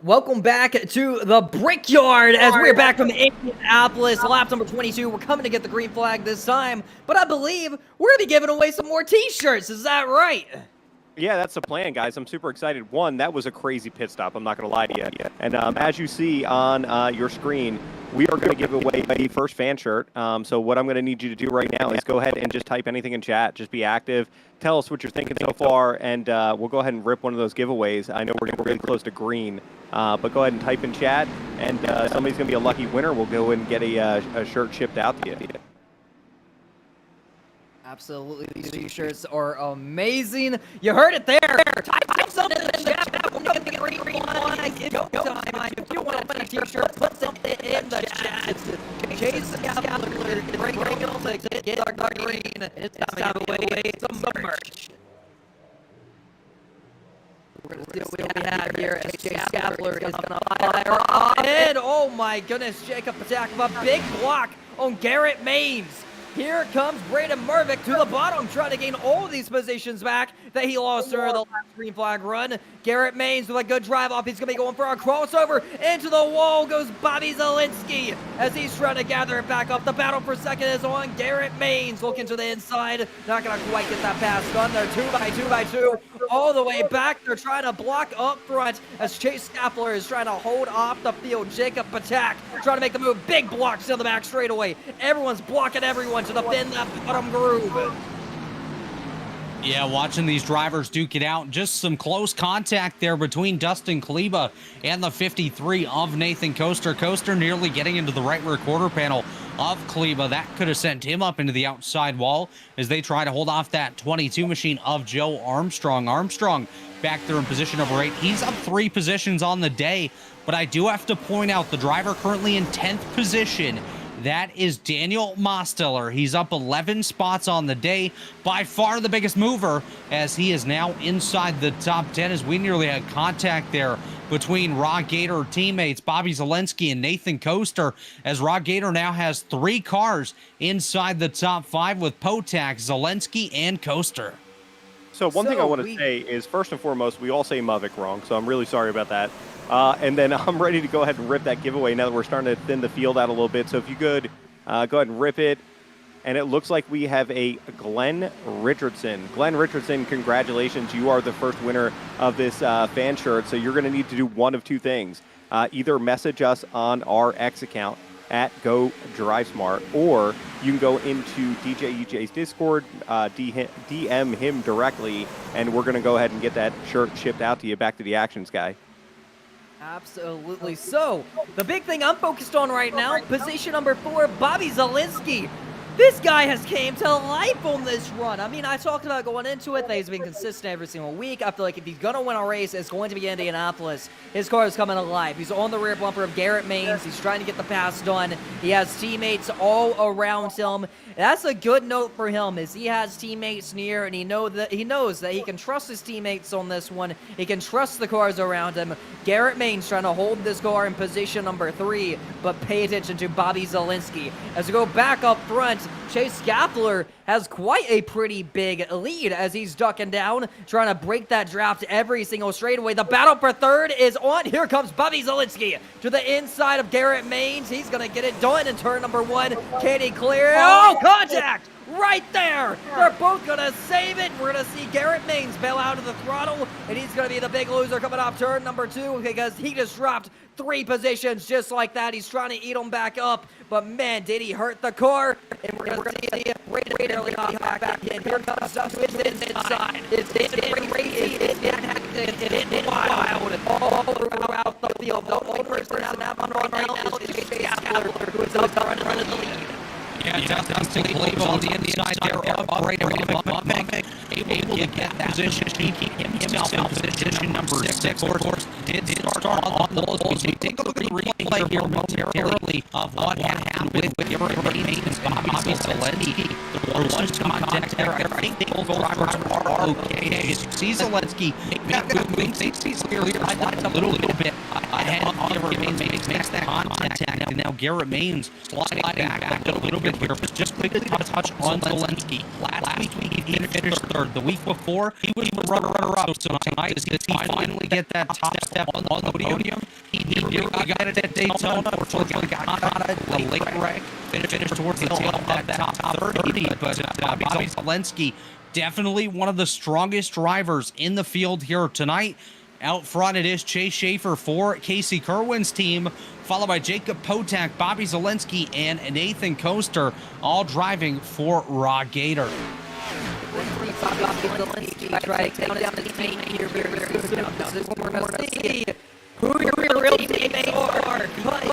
Welcome back to the Brickyard as we're back from Indianapolis, lap number 22. We're coming to get the green flag this time, but I believe we're going to be giving away some more t-shirts. Is that right? Yeah, that's the plan, guys. I'm super excited. One, that was a crazy pit stop. I'm not going to lie to you. And as you see on your screen, we are going to give away the first fan shirt. So what I'm going to need you to do right now is go ahead and just type anything in chat. Just be active. Tell us what you're thinking so far, and we'll go ahead and rip one of those giveaways. I know we're really close to green, but go ahead and type in chat, and somebody's going to be a lucky winner. We'll go and get a shirt shipped out to you. Absolutely, these t-shirts are amazing. You heard it there. Type something in the chat. We'll get the green one. If you want to win a t-shirt, put something in the chat. Chase the Scapular, break to get our green. It's time to give away some merch. We're going to see what we have here as Chase Scapular is going to fire up. And oh my goodness, Jacob Patak with a big block on Garrett Maines. Here comes Braden Mervick to the bottom, trying to gain all of these positions back that he lost during the last green flag run. Garrett Maines with a good drive off. He's going to be going for a crossover. Into the wall goes Bobby Zielinski as he's trying to gather it back up. The battle for second is on. Garrett Maines looking to the inside. Not going to quite get that pass done. They're 2x2 all the way back. They're trying to block up front as Chase Scapular is trying to hold off the field. Jacob Patak trying to make the move. Big blocks in the back straightaway. Everyone's blocking everyone to defend that bottom groove. Yeah, watching these drivers duke it out. Just some close contact there between Dustin Kleba and the 53 of Nathan Coaster. Coaster nearly getting into the right rear quarter panel of Kleba. That could have sent him up into the outside wall as they try to hold off that 22 machine of Joe Armstrong. Armstrong back there in position number 8. He's up 3 positions on the day, but I do have to point out the driver currently in 10th position. That is Daniel Mosteller. He's up 11 spots on the day. By far the biggest mover, as he is now inside the top 10, as we nearly had contact there between Rod Gator teammates Bobby Zelensky and Nathan Coaster, as Rod Gator now has 3 cars inside the top 5 with Potak, Zelensky, and Coaster. So one thing I want to say is, first and foremost, we all say Mavic wrong, so I'm really sorry about that. And then I'm ready to go ahead and rip that giveaway now that we're starting to thin the field out a little bit. So if you could go ahead and rip it. And it looks like we have a Glenn Richardson. Glenn Richardson, congratulations. You are the first winner of this fan shirt. So you're going to need to do one of 2 things. Either message us on our X account at Go DriveSmart, or you can go into DJ UJ's Discord, DM him directly, and we're going to go ahead and get that shirt shipped out to you. Back to the action, Sky. Absolutely. So, the big thing I'm focused on right now, position number 4, Bobby Zelensky. This guy has came to life on this run. I mean, I talked about going into it that he's been consistent every single week. I feel like if he's going to win a race, it's going to be Indianapolis. His car is coming alive. He's on the rear bumper of Garrett Maines. He's trying to get the pass done. He has teammates all around him. That's a good note for him, is he has teammates near, and he knows that he can trust his teammates on this one. He can trust the cars around him. Garrett Maines trying to hold this car in position number 3, but pay attention to Bobby Zelensky. As we go back up front, Chase Schaffler has quite a pretty big lead as he's ducking down, trying to break that draft every single straightaway. The battle for 3rd is on. Here comes Bobby Zelensky to the inside of Garrett Maines. He's going to get it done in turn number 1. Can he clear? Oh, contact! Right there! They're both going to save it. We're going to see Garrett Maines bail out of the throttle, and he's going to be the big loser coming off turn number 2 because he just dropped 3 positions just like that. He's trying to eat them back up, but man, did he hurt the car. And we're going to see it really hop back in. Here comes Dustin inside. It's crazy. It's wild. All throughout the field. The only person having that one right now is Chase Schaffler, who is up front running the lead. Yeah, Dustin Kleba on the inside there, upright above Mavic, able to get that position, keep himself in position number 6. Of course, did start on the lows. We take a look at the replay here momentarily of what had happened with Garrett Maines and Bobby Zelensky. There was contact there. I think both drivers are okay. As you see Zelensky make these clearly a little bit ahead of Garrett Maines, makes that contact, and now Garrett Maines sliding back a little bit here, but just quickly touch on Zelensky. Last week he finished 3rd. The week before he was runner-up. So tonight, does he finally get that top step on the podium? He nearly got it at Daytona. Unfortunately, got caught at the late wreck. Finished towards the tail of that top 30. But Bobby Zelensky, definitely one of the strongest drivers in the field here tonight. Out front, it is Chase Schaefer for Casey Kerwin's team, followed by Jacob Potak, Bobby Zelensky, and Nathan Coaster, all driving for Rod Gator. Try to take down the team here very soon. This is what we're going to see. Who your real teammates are. Right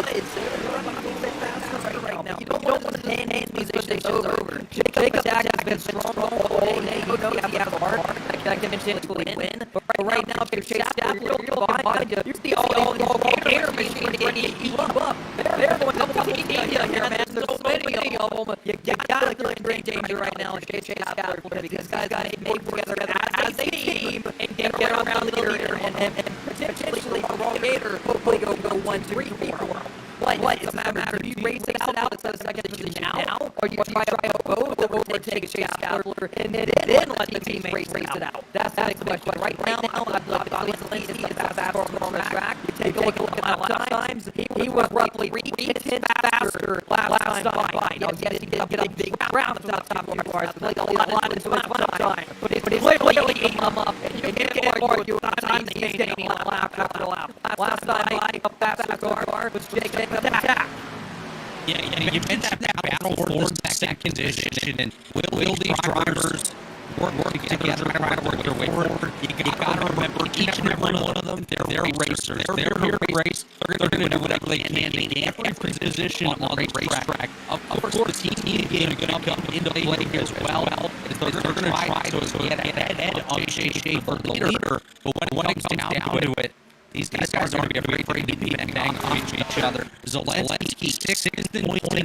now. You don't want to hand these positions over. Jacob Potak has been strong all day. You know he has a heart that can potentially win. But right now, if you're Chase Schaffler behind you, you see all these Gator machines ready to eat you up. They're going to team you here, man. There's so many of them. You got to go in great danger right now, Chase Schaffler, because these guys got to make together as a team and get around the leader and potentially the Rod Gator hopefully go 1, 2, 3, 4. What is the matter? Do you race it out to the second position now? Or you try both or take Chase Schaffler and then let the team race it out? That's the next question. Right now, I believe Bobby Zelensky is the fastest car on the track. You take a look at my lap times. He was roughly 3/10 faster last time by. Yes, he did get a big round of top 2 cars. Like a lot into his time. But it's clearly eating him up. And you can't argue with the time he's gaining lap after lap. Last time by a faster car was Jacob Potak. Yeah, you mentioned that battle for second position, and will these drivers work together, try to work their way forward. You got to remember, each and every one of them, they're racers. They're here to race. They're going to do whatever they can in every position on the racetrack. Of course, the team game is going to come into play as well. They're going to try to get ahead of Schaefer, the leader. But when it comes down to it, these guys aren't going to be afraid to be bang off each other. Zelensky, 6 points in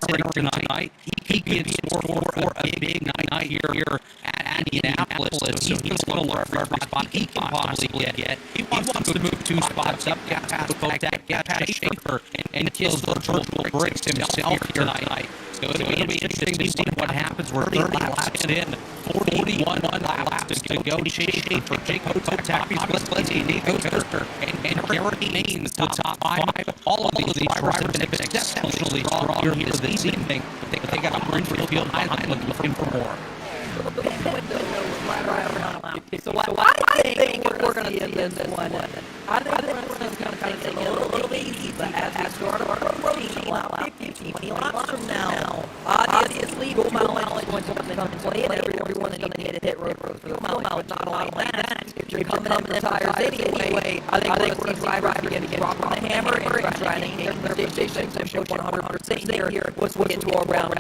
tonight. He could score for a big night here at Indianapolis. So he's going to look for every spot he can possibly get. He wants to move 2 spots up, get past Schaefer, and kill the virtual bricks himself here tonight. So it'll be interesting to see what happens. We're 30 laps in, 41 laps to go. Schaefer, Jake Kotak, Nathan Coaster, and Garrett Maines, the top 5. All of these drivers have been exceptionally strong here this evening. But they got a Greenfield behind them looking for more. So I think we're going to see in this one. I think this is going to take a little bit easy, but as we start approaching about 15-20 laps from now, obviously fuel mileage is going to come into play, and everyone's going to need to hit road for fuel mileage. Not only that, if you're coming in for tires anyway, I think we're going to see drivers getting dropping the hammer and trying to aim their stations and push 100% here once we get to around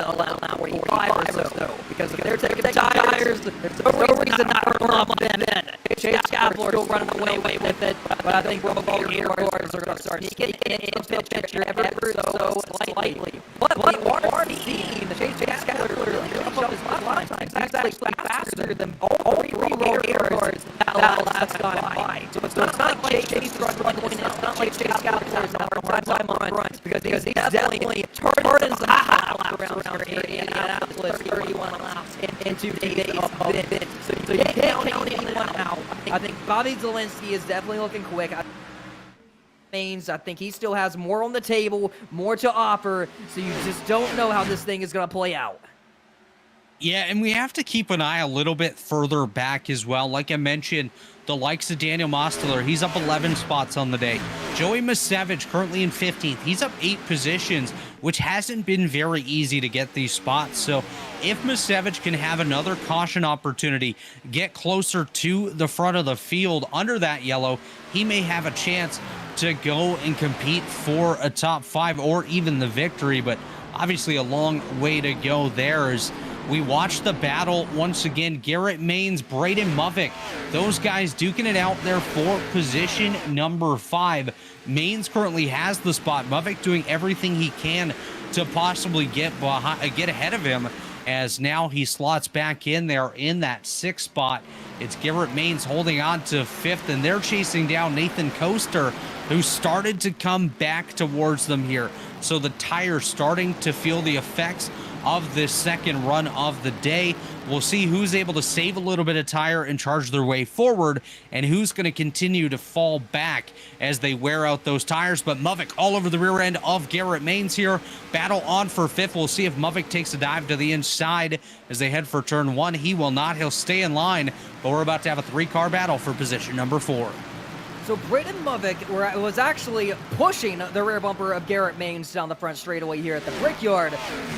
45 or so. Because if they're taking the tires, there's no reason not to run off on them then. Chase Kapler still running away with it, but I think Robo Gator cars are going to start sneaking into the picture ever so slightly. But we are seeing the Chase Kapler really jump up his line times. He's actually faster than all 3 Robo Gator cars that last gone by. So it's not like Chase struggling to win. It's not like Chase Kapler is having a time on front because he's definitely turning some laps around here in Indianapolis, 31 laps into the days of it. So you can't count anyone out. I think Bobby Zelensky is definitely looking quick. I think he still has more on the table, more to offer, so you just don't know how this thing is going to play out. Yeah, and we have to keep an eye a little bit further back as well. Like I mentioned, the likes of Daniel Mosteller, he's up 11 spots on the day. Joey Masevich currently in 15th. He's up 8 positions, which hasn't been very easy to get these spots. So if Masevich can have another caution opportunity, get closer to the front of the field under that yellow, he may have a chance to go and compete for a top 5 or even the victory. But obviously a long way to go there as we watch the battle once again. Garrett Maines, Braden Movick, those guys duking it out there for position number 5. Maines currently has the spot. Movick doing everything he can to possibly get ahead of him, as now he slots back in there in that 6th spot. It's Garrett Maines holding on to 5th, and they're chasing down Nathan Coaster, who started to come back towards them here. So the tire's starting to feel the effects of this second run of the day. We'll see who's able to save a little bit of tire and charge their way forward, and who's going to continue to fall back as they wear out those tires. But Movick all over the rear end of Garrett Maines here. Battle on for 5th. We'll see if Movick takes a dive to the inside as they head for turn 1. He will not. He'll stay in line, but we're about to have a 3-car battle for position number 4. So Braden Movick was actually pushing the rear bumper of Garrett Maines down the front straightaway here at the Brickyard.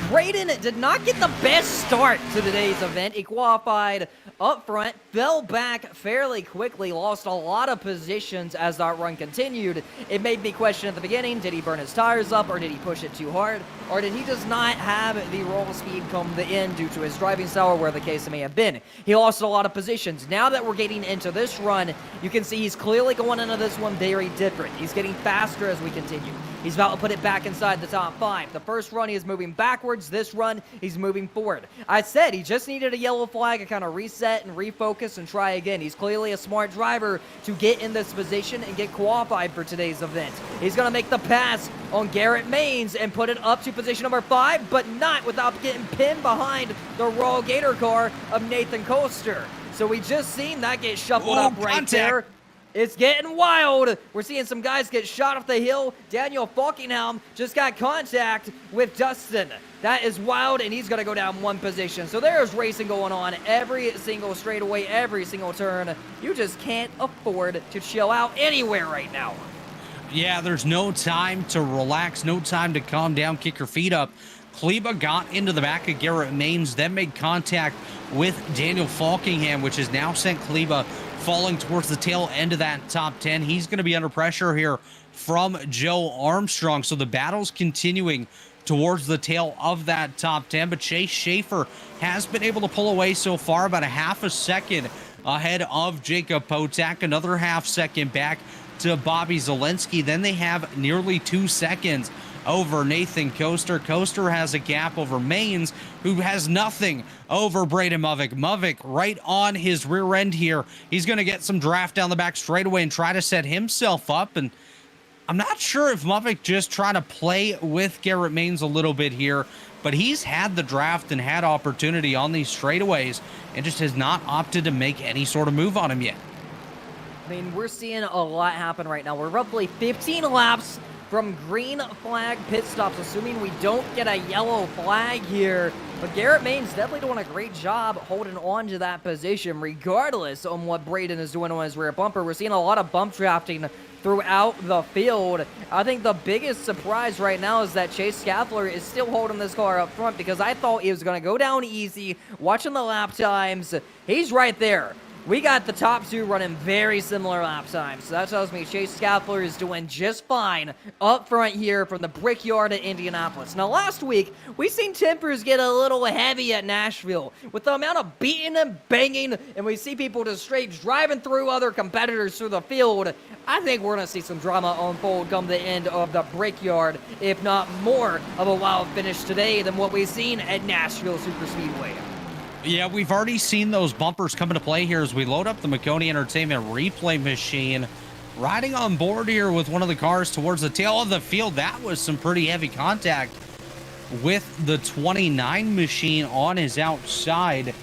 Braden did not get the best start to today's event. He qualified up front, fell back fairly quickly, lost a lot of positions as that run continued. It made me question at the beginning, did he burn his tires up, or did he push it too hard, or did he just not have the roll speed come the end due to his driving style, or where the case may have been. He lost a lot of positions. Now that we're getting into this run, you can see he's clearly going into this one very different. He's getting faster as we continue. He's about to put it back inside the top 5. The first run, he is moving backwards. This run, he's moving forward. I said he just needed a yellow flag to kind of reset and refocus and try again. He's clearly a smart driver to get in this position and get qualified for today's event. He's going to make the pass on Garrett Maines and put it up to position number 5, but not without getting pinned behind the Royal Gator car of Nathan Coaster. So we just seen that get shuffled up right there. It's getting wild. We're seeing some guys get shot off the hill. Daniel Falkenhelm just got contact with Dustin. That is wild, and he's going to go down 1 position. So there's racing going on every single straightaway, every single turn. You just can't afford to chill out anywhere right now. Yeah, there's no time to relax, no time to calm down, kick your feet up. Kleba got into the back of Garrett Maines, then made contact with Daniel Falkingham, which has now sent Kleba falling towards the tail end of that top 10. He's going to be under pressure here from Joe Armstrong. So the battle's continuing towards the tail of that top 10, but Chase Schaefer has been able to pull away so far, about a half a second ahead of Jacob Potak, another half second back to Bobby Zelensky. Then they have nearly 2 seconds over Nathan Coaster. Coaster has a gap over Maines, who has nothing over Braden Movick. Movick right on his rear end here. He's going to get some draft down the back straightaway and try to set himself up. And I'm not sure if Movick just trying to play with Garrett Maines a little bit here, but he's had the draft and had opportunity on these straightaways and just has not opted to make any sort of move on him yet. I mean, we're seeing a lot happen right now. We're roughly 15 laps from green flag pit stops, assuming we don't get a yellow flag here. But Garrett Maines definitely doing a great job holding on to that position, regardless on what Braden is doing on his rear bumper. We're seeing a lot of bump drafting throughout the field. I think the biggest surprise right now is that Chase Schaffler is still holding this car up front, because I thought he was going to go down easy. Watching the lap times, he's right there. We got the top two running very similar lap times, so that tells me Chase Schaffler is doing just fine up front here from the Brickyard at Indianapolis. Now, last week, we seen tempers get a little heavy at Nashville with the amount of beating and banging, and we see people just straight driving through other competitors through the field. I think we're going to see some drama unfold come the end of the Brickyard, if not more of a wild finish today than what we've seen at Nashville Superspeedway. Yeah, we've already seen those bumpers come into play here as we load up the Maconi Entertainment replay machine. Riding on board here with one of the cars towards the tail of the field. That was some pretty heavy contact with the 29 machine on his outside.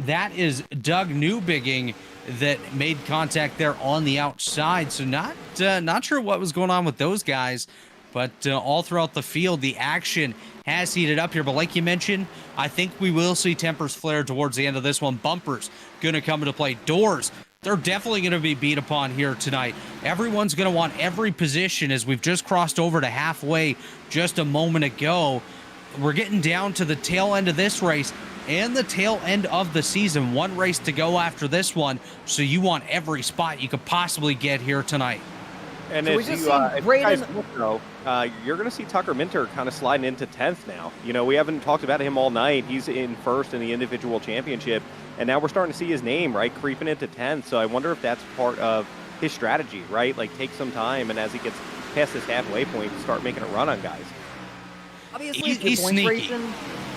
That is Doug Newbigging that made contact there on the outside. So not sure what was going on with those guys, but all throughout the field, the action has heated up here. But like you mentioned, I think we will see tempers flare towards the end of this one. Bumpers going to come into play. Doors, they're definitely going to be beat upon here tonight. Everyone's going to want every position, as we've just crossed over to halfway just a moment ago. We're getting down to the tail end of this race and the tail end of the season. One race to go after this one, so you want every spot you could possibly get here tonight. And so if you guys look, though, you're going to see Tucker Minter kind of sliding into 10th now. You know, we haven't talked about him all night. He's in first in the individual championship, and now we're starting to see his name, right, creeping into 10th. So I wonder if that's part of his strategy, right? Like, take some time, and as he gets past this halfway point, start making a run on guys. Obviously, he's points sneaky. racing,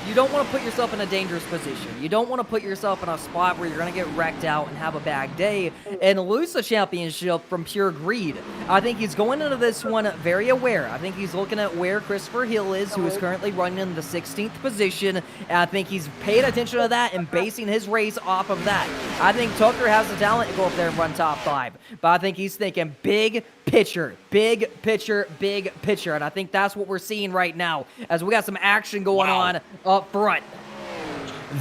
you don't want to put yourself in a dangerous position. You don't want to put yourself in a spot where you're going to get wrecked out and have a bad day and lose the championship from pure greed. I think he's going into this one very aware. I think he's looking at where Christopher Hill is, who is currently running in the 16th position. And I think he's paid attention to that and basing his race off of that. I think Tucker has the talent to go up there and run top 5. But I think he's thinking big picture, big picture, big picture. And I think that's what we're seeing right now, as we got some action going on up front.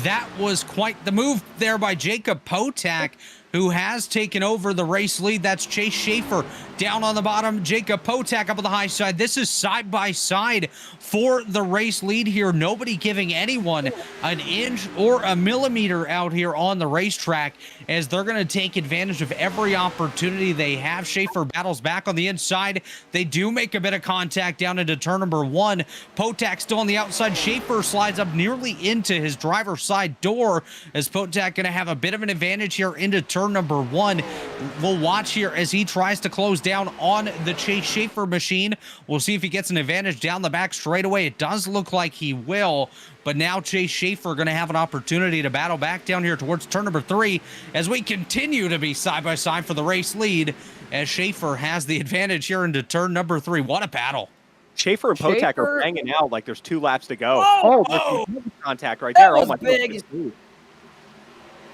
That was quite the move there by Jacob Potak, who has taken over the race lead. That's Chase Schaefer down on the bottom. Jacob Potak up on the high side. This is side by side for the race lead here. Nobody giving anyone an inch or a millimeter out here on the racetrack, as they're going to take advantage of every opportunity they have. Schaefer battles back on the inside. They do make a bit of contact down into turn number 1. Potak still on the outside. Schaefer slides up nearly into his driver's side door, as Potak going to have a bit of an advantage here into turn number 1. We'll watch here as he tries to close down on the Chase Schaefer machine. We'll see if he gets an advantage down the back straightaway. It does look like he will, but now Chase Schaefer going to have an opportunity to battle back down here towards turn number 3, as we continue to be side by side for the race lead, as Schaefer has the advantage here into turn number 3. What a battle. Schaefer and Potak are banging out like there's 2 laps to go. Oh, there's contact right there. Oh my big. goodness.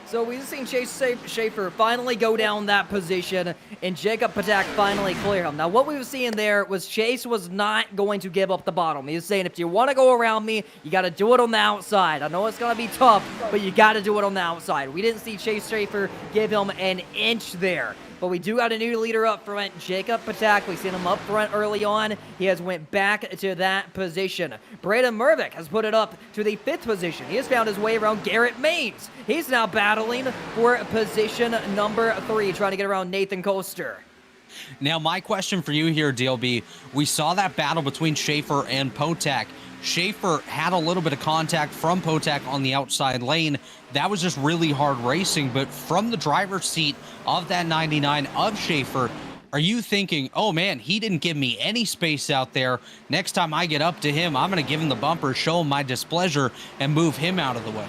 So we've seen Chase Schaefer finally go down that position, and Jacob Patak finally clear him. Now, what we were seeing there was Chase was not going to give up the bottom. He was saying, if you want to go around me, you got to do it on the outside. I know it's going to be tough, but you got to do it on the outside. We didn't see Chase Schaefer give him an inch there. But we do got a new leader up front, Jacob Patak. We've seen him up front early on. He has went back to that position. Braden Mervick has put it up to the 5th position. He has found his way around Garrett Maines. He's now battling for position number 3, trying to get around Nathan Coaster. Now, my question for you here, DLB, we saw that battle between Schaefer and Potak. Schaefer had a little bit of contact from Potak on the outside lane. That was just really hard racing, but from the driver's seat of that 99 of Schaefer, are you thinking, oh man, he didn't give me any space out there. Next time I get up to him, I'm going to give him the bumper, show him my displeasure, and move him out of the way?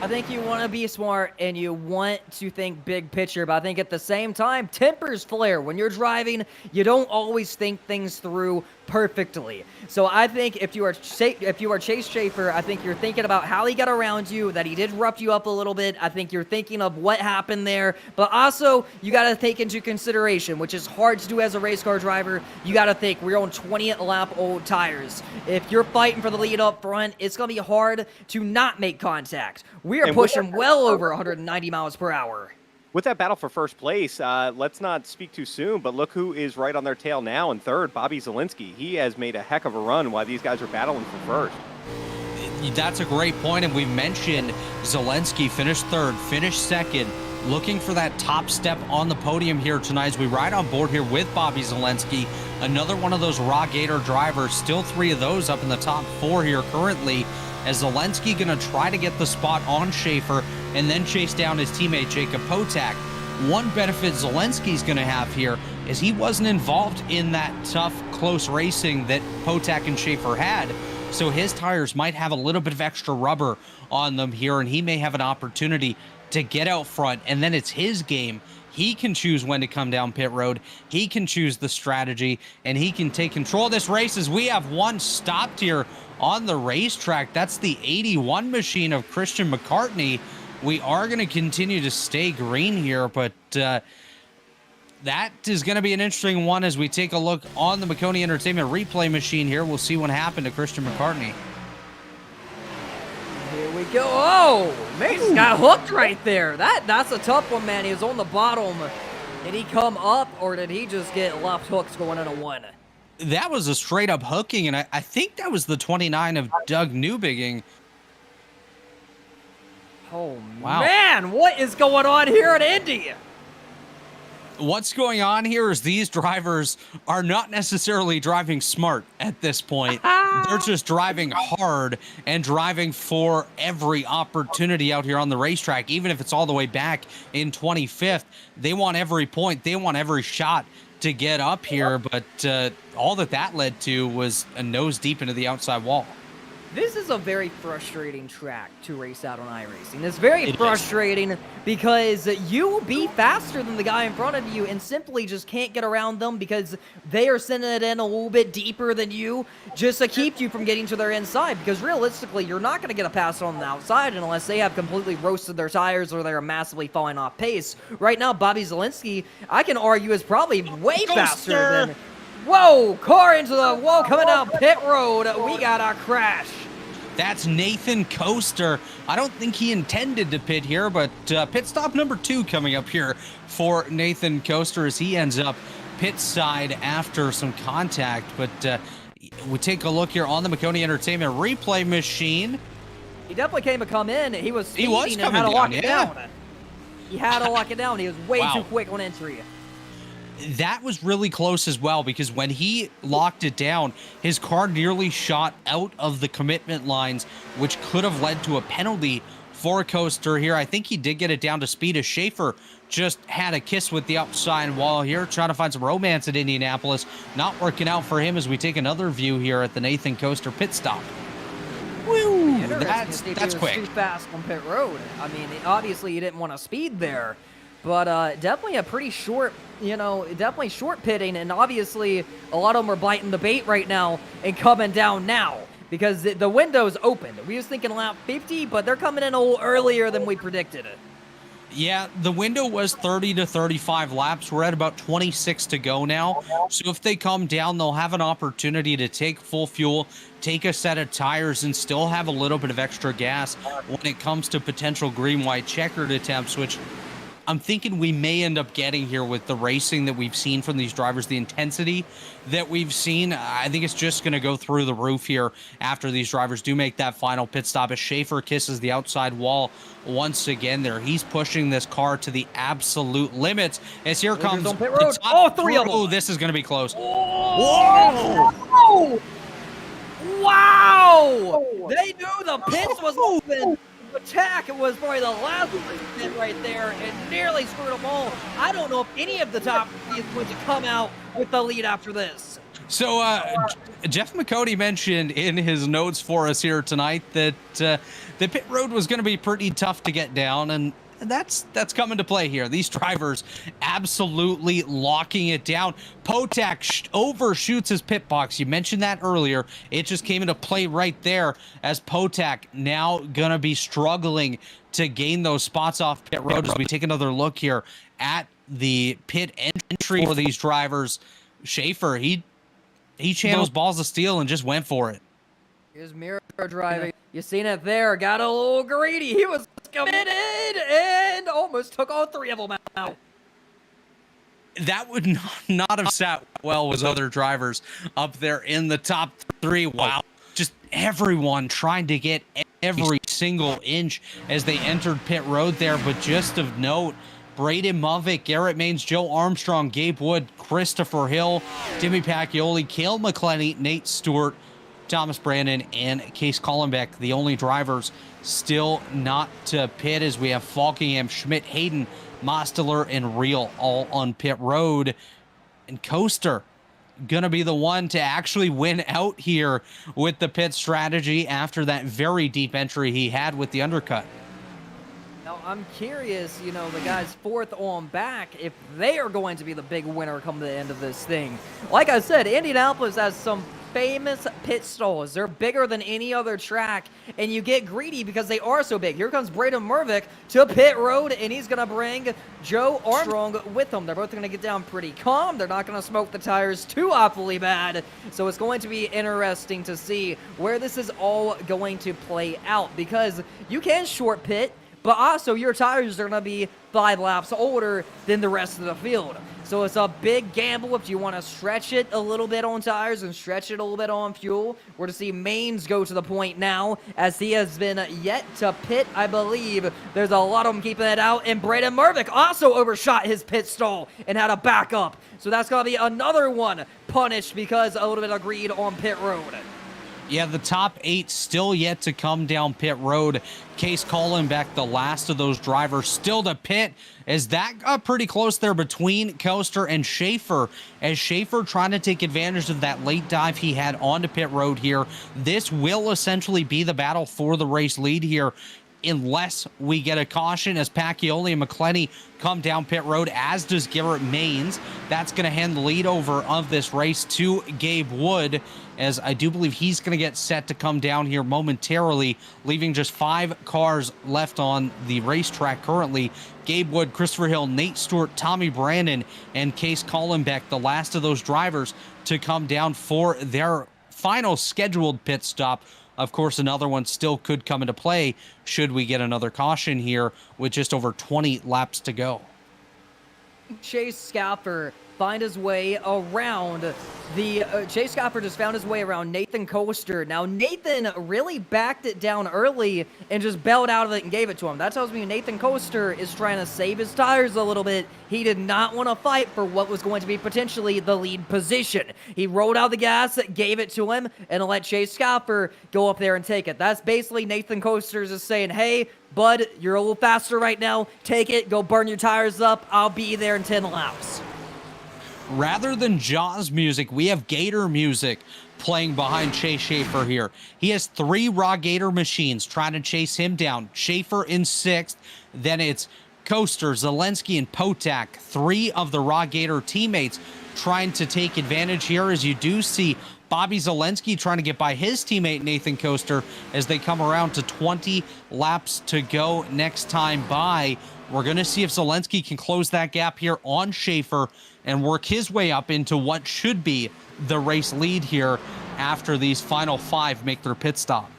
I think you want to be smart and you want to think big picture, but I think at the same time, tempers flare. When you're driving, you don't always think things through perfectly. So I think if you are Chase Schaefer, I think you're thinking about how he got around you, that he did rough you up a little bit. I think you're thinking of what happened there, but also you got to take into consideration, which is hard to do as a race car driver. You got to think we're on 20 lap old tires. If you're fighting for the lead up front, it's going to be hard to not make contact. We are pushing well over 190 miles per hour. With that battle for first place, let's not speak too soon, but look who is right on their tail now in 3rd, Bobby Zielinski. He has made a heck of a run while these guys are battling for 1st. That's a great point, and we mentioned Zielinski finished 3rd, finished 2nd, looking for that top step on the podium here tonight as we ride on board here with Bobby Zielinski, another one of those raw Gator drivers, still 3 of those up in the top 4 here currently. As Zielinski going to try to get the spot on Schaefer and then chase down his teammate Jacob Potak. One benefit Zielinski's going to have here is he wasn't involved in that tough, close racing that Potak and Schaefer had. So his tires might have a little bit of extra rubber on them here, and he may have an opportunity to get out front, and then it's his game. He can choose when to come down pit road. He can choose the strategy, and he can take control of this race as we have one stopped here on the racetrack. That's the 81 machine of Christian McCartney. We are going to continue to stay green here, but that is going to be an interesting one as we take a look on the Maconi Entertainment replay machine here. We'll see what happened to Christian McCartney. Here we go. Oh, man, just got hooked right there. That's a tough one, man. He was on the bottom. Did he come up, or did he just get left hooks going into 1? That was a straight up hooking, and I think that was the 29 of Doug Newbigging. Oh, wow. Man, what is going on here at Indy? What's going on here is these drivers are not necessarily driving smart at this point. They're just driving hard and driving for every opportunity out here on the racetrack, even if it's all the way back in 25th. They want every point. They want every shot to get up here, but all that led to was a nose deep into the outside wall. This is a very frustrating track to race out on iRacing. It's very frustrating because you will be faster than the guy in front of you and simply just can't get around them because they are sending it in a little bit deeper than you just to keep you from getting to their inside, because realistically, you're not going to get a pass on the outside unless they have completely roasted their tires or they're massively falling off pace. Right now, Bobby Zielinski, I can argue, is probably way faster than... Whoa, car into the wall coming down pit road. We got a crash. That's Nathan Coaster. I don't think he intended to pit here, but pit stop number 2 coming up here for Nathan Coaster as he ends up pit side after some contact. But we take a look here on the Maconi Entertainment replay machine. He definitely came to come in. He was speeding coming and had to lock it yeah. down. He had to lock it down. He was way too quick on entry. That was really close as well, because when he locked it down, his car nearly shot out of the commitment lines, which could have led to a penalty for Coaster here. I think he did get it down to speed as Schaefer just had a kiss with the outside wall here, trying to find some romance at Indianapolis. Not working out for him as we take another view here at the Nathan Coaster pit stop. Woo! That's quick. Too fast on pit road. I mean, obviously you didn't want to speed there. But definitely a pretty short, definitely short pitting. And obviously, a lot of them are biting the bait right now and coming down now. because the window's open. We was thinking lap 50, but they're coming in a little earlier than we predicted. Yeah, the window was 30 to 35 laps. We're at about 26 to go now. So if they come down, they'll have an opportunity to take full fuel, take a set of tires, and still have a little bit of extra gas when it comes to potential green-white checkered attempts, which I'm thinking we may end up getting here with the racing that we've seen from these drivers, the intensity that we've seen. I think it's just going to go through the roof here after these drivers do make that final pit stop as Schaefer kisses the outside wall once again there. He's pushing this car to the absolute limits as here comes on pit road. Oh, three of them. Oh, this is going to be close. Whoa! Whoa! Wow! They knew the pits was open. Attack was probably the last hit right there and nearly screwed them all. I don't know if any of the top three is going to come out with the lead after this. So Jeff Maconi mentioned in his notes for us here tonight that the pit road was going to be pretty tough to get down, and that's coming to play here. These drivers absolutely locking it down. Potak overshoots his pit box. You mentioned that earlier. It just came into play right there as Potak now going to be struggling to gain those spots off pit road as we take another look here at the pit entry for these drivers. Schaefer, he channels balls of steel and just went for it. Here's mirror driving. You seen it there. Got a little greedy. He was committed and almost took all three of them out. That would not have sat well with other drivers up there in the top three. Wow. Just everyone trying to get every single inch as they entered pit road there. But just of note, Braden Movick, Garrett Maines, Joe Armstrong, Gabe Wood, Christopher Hill, Timmy Pacquioli, Cale McClenny, Nate Stewart, Thomas Brandon, and Case Collenbeck, the only drivers still not to pit as we have Falkingham, Schmidt, Hayden, Mosteller, and Reel all on pit road. And Coaster gonna be the one to actually win out here with the pit strategy after that very deep entry he had with the undercut. Now, I'm curious, you know, the guys fourth on back, if they are going to be the big winner come the end of this thing. Like I said, Indianapolis has some famous pit stalls. They're bigger than any other track, and you get greedy because they are so big. Here comes Braden Mervick to pit road, and he's going to bring Joe Armstrong with him. They're both going to get down pretty calm. They're not going to smoke the tires too awfully bad, so it's going to be interesting to see where this is all going to play out because you can short pit, but also your tires are going to be 5 laps older than the rest of the field. So it's a big gamble if you want to stretch it a little bit on tires and stretch it a little bit on fuel. We're to see Maines go to the point now as he has been yet to pit, I believe. There's a lot of them keeping it out. And Braden Mervick also overshot his pit stall and had a backup. So that's going to be another one punished because a little bit of greed on pit road. Yeah, the top 8 still yet to come down pit road. Case Collenbeck, the last of those drivers, still to pit. As that got pretty close there between Coaster and Schaefer. As Schaefer trying to take advantage of that late dive he had onto pit road here. This will essentially be the battle for the race lead here, unless we get a caution as Pacquioli and McClenny come down pit road, as does Garrett Maines. That's going to hand the lead over of this race to Gabe Wood, as I do believe he's going to get set to come down here momentarily, leaving just 5 cars left on the racetrack currently. Gabe Wood, Christopher Hill, Nate Stewart, Tommy Brandon, and Case Collenbeck, the last of those drivers to come down for their final scheduled pit stop. Of course, another one still could come into play should we get another caution here with just over 20 laps to go. Chase Scalper find his way around the Chase Scalper just found his way around Nathan Coaster. Now Nathan really backed it down early and just bailed out of it and gave it to him. That tells me Nathan Coaster is trying to save his tires a little bit. He did not want to fight for what was going to be potentially the lead position. He rolled out the gas, gave it to him, and let Chase Scalper go up there and take it. That's basically Nathan Coaster just saying, hey, bud, you're a little faster right now. Take it, go burn your tires up. I'll be there in 10 laps. Rather than Jaws music, we have Gator music playing behind Chase Schaefer here. He has 3 Raw Gator machines trying to chase him down. Schaefer in 6th. Then it's Coaster, Zelensky, and Potak. 3 of the Raw Gator teammates trying to take advantage here, as you do see Bobby Zelensky trying to get by his teammate Nathan Coaster as they come around to 20 laps to go next time by. We're going to see if Zelensky can close that gap here on Schaefer and work his way up into what should be the race lead here after these final 5 make their pit stop.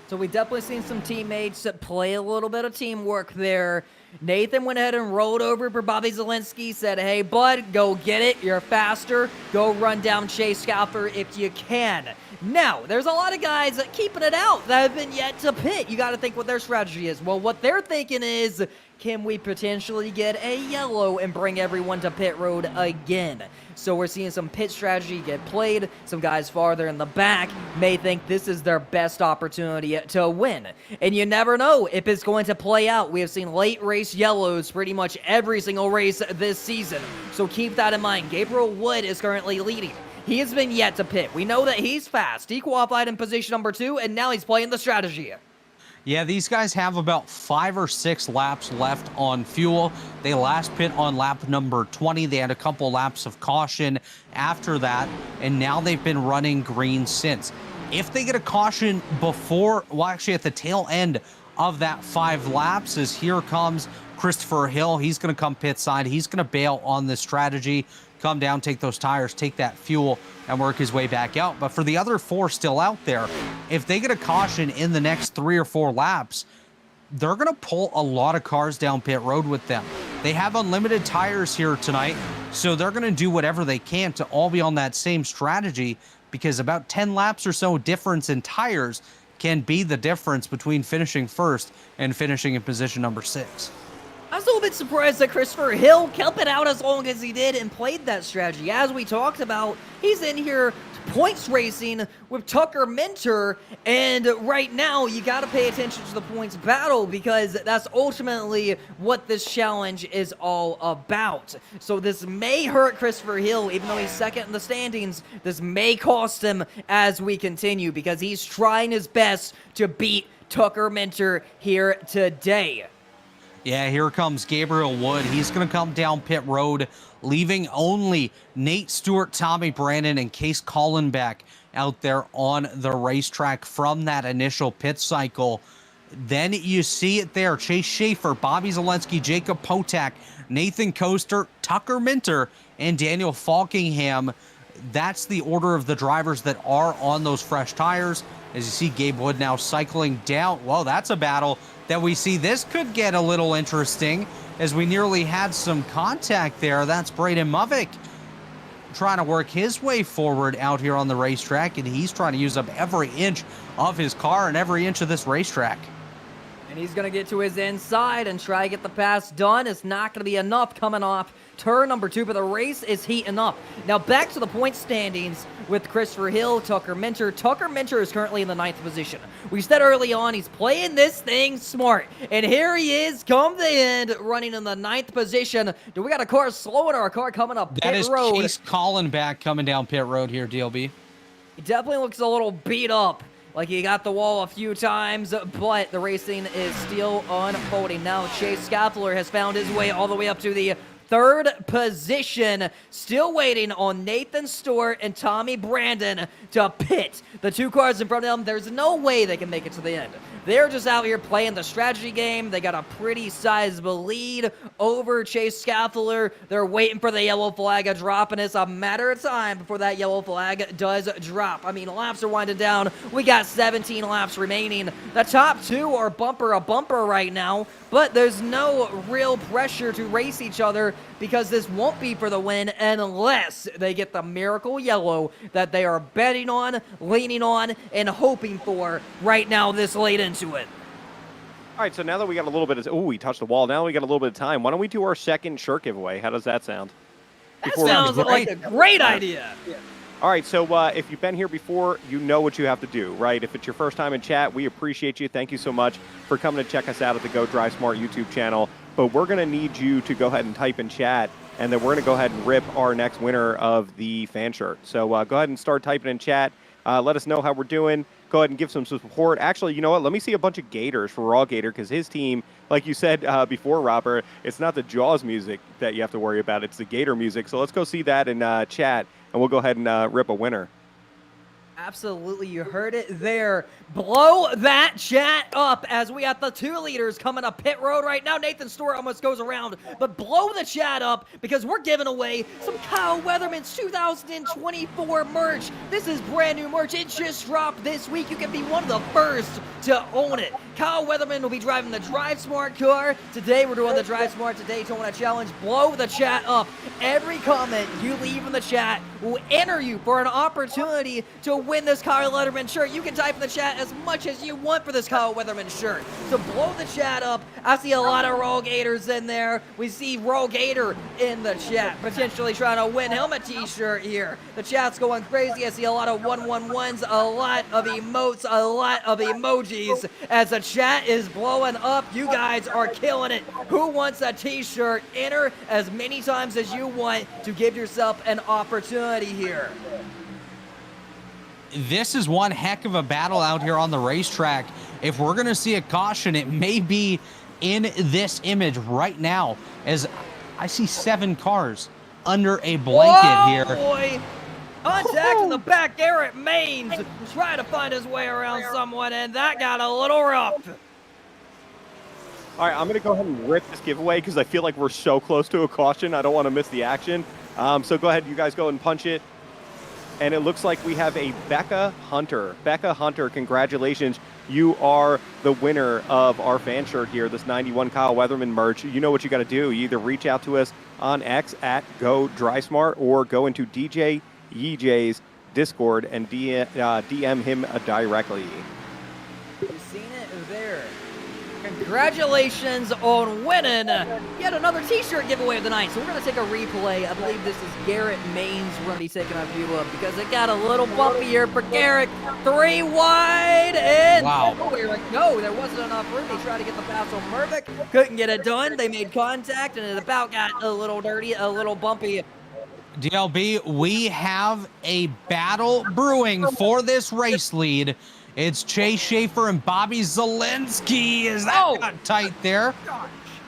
So we definitely seen some teammates that play a little bit of teamwork there. Nathan went ahead and rolled over for Bobby Zelensky, said, hey, bud, go get it. You're faster. Go run down Chase Scalper if you can. Now, there's a lot of guys that keeping it out that have been yet to pit. You got to think what their strategy is. Well, what they're thinking is, can we potentially get a yellow and bring everyone to pit road again? So we're seeing some pit strategy get played. Some guys farther in the back may think this is their best opportunity to win. And you never know if it's going to play out. We have seen late race yellows pretty much every single race this season. So keep that in mind. Gabriel Wood is currently leading. He has been yet to pit. We know that he's fast. He qualified in position number 2, and now he's playing the strategy. Yeah, these guys have about 5 or 6 laps left on fuel. They last pit on lap number 20. They had a couple laps of caution after that, and now they've been running green since. If they get a caution before, well, actually at the tail end of that 5 laps, as here comes Christopher Hill. He's going to come pit side. He's going to bail on this strategy, come down, take those tires, take that fuel, and work his way back out. But for the other 4 still out there, if they get a caution in the next 3 or 4 laps, they're going to pull a lot of cars down pit road with them. They have unlimited tires here tonight, so they're going to do whatever they can to all be on that same strategy, because about 10 laps or so difference in tires can be the difference between finishing first and finishing in position number 6. I was a little bit surprised that Christopher Hill kept it out as long as he did and played that strategy. As we talked about, he's in here points racing with Tucker Minter, and right now you got to pay attention to the points battle, because that's ultimately what this challenge is all about. So this may hurt Christopher Hill, even though he's second in the standings. This may cost him as we continue, because he's trying his best to beat Tucker Minter here today. Yeah, here comes Gabriel Wood. He's going to come down pit road, leaving only Nate Stewart, Tommy Brandon, and Case Collenbeck out there on the racetrack from that initial pit cycle. Then you see it there. Chase Schaefer, Bobby Zelensky, Jacob Potak, Nathan Coaster, Tucker Minter, and Daniel Falkingham. That's the order of the drivers that are on those fresh tires. As you see Gabe Wood now cycling down. Well, that's a battle that we see. This could get a little interesting as we nearly had some contact there. That's Braden Movick trying to work his way forward out here on the racetrack, and he's trying to use up every inch of his car and every inch of this racetrack. And he's going to get to his inside and try to get the pass done. It's not going to be enough coming off turn number 2, but the race is heating up. Now back to the point standings with Christopher Hill, Tucker Minter. Tucker Minter is currently in the 9th position. We said early on he's playing this thing smart, and here he is come the end, running in the 9th position. Do we got a car slowing or a car coming up that pit road? That is Chase Collenbeck coming down pit road here, DLB. He definitely looks a little beat up, like he got the wall a few times, but the racing is still unfolding. Now Chase Scaffler has found his way all the way up to the 3rd position, still waiting on Nathan Stewart and Tommy Brandon to pit. The 2 cars in front of them, there's no way they can make it to the end. They're just out here playing the strategy game. They got a pretty sizable lead over Chase Scaffler. They're waiting for the yellow flag to drop, and it's a matter of time before that yellow flag does drop. I mean, laps are winding down. We got 17 laps remaining. The top 2 are bumper to bumper right now, but there's no real pressure to race each other, because this won't be for the win unless they get the miracle yellow that they are betting on, leaning on, and hoping for right now this late into it. All right, so now that we got a little bit of... we touched the wall. Now we got a little bit of time. Why don't we do our second shirt giveaway? How does that sound? That sounds like a great idea. Yeah. All right, so if you've been here before, you know what you have to do, right? If it's your first time in chat, we appreciate you. Thank you so much for coming to check us out at the Go DriveSmart YouTube channel. But we're going to need you to go ahead and type in chat, and then we're going to go ahead and rip our next winner of the fan shirt. So go ahead and start typing in chat. Let us know how we're doing. Go ahead and give some support. Actually, you know what? Let me see a bunch of Gators for Raw Gator, because his team, like you said before, Robert, it's not the Jaws music that you have to worry about. It's the Gator music. So let's go see that in chat, and we'll go ahead and rip a winner. Absolutely, you heard it there. Blow that chat up as we got the 2 leaders coming up pit road right now. Nathan Stewart almost goes around, but blow the chat up because we're giving away some Kyle Weatherman's 2024 merch. This is brand new merch. It just dropped this week. You can be one of the first to own it. Kyle Weatherman will be driving the DriveSmart car. Today we're doing the DriveSmart to Daytona Challenge. Blow the chat up. Every comment you leave in the chat will enter you for an opportunity to win this Kyle Weatherman shirt. You can type in the chat as much as you want for this Kyle Weatherman shirt. So blow the chat up. I see a lot of Roll Gators in there. We see Roll Gator in the chat, potentially trying to win him a t-shirt here. The chat's going crazy. I see a lot of 111s, a lot of emotes, a lot of emojis as the chat is blowing up. You guys are killing it. Who wants a t-shirt? Enter as many times as you want to give yourself an opportunity here. This is one heck of a battle out here on the racetrack. If we're going to see a caution, it may be in this image right now, as I see 7 cars under a blanket here. Boy. Contact in the back, Garrett Maines trying to find his way around someone, and that got a little rough. All right, I'm going to go ahead and rip this giveaway because I feel like we're so close to a caution. I don't want to miss the action. So go ahead, you guys go and punch it. And it looks like we have a Becca Hunter. Becca Hunter, congratulations. You are the winner of our fan shirt here, this 91 Kyle Weatherman merch. You know what you got to do. You either reach out to us on X at GoDriveSmart or go into DJ EJ's Discord and DM him directly. You've seen it there. Congratulations on winning yet another t-shirt giveaway of the night. So we're going to take a replay. I believe this is Garrett Maines we're going to be taking a view of because it got a little bumpy here for Garrett. 3 wide and wow. No, there wasn't enough room. He tried to get the pass on Mervick. Couldn't get it done. They made contact and it about got a little dirty, a little bumpy. DLB, we have a battle brewing for this race lead. It's Chase Schaefer and Bobby Zielinski. Is that got tight there?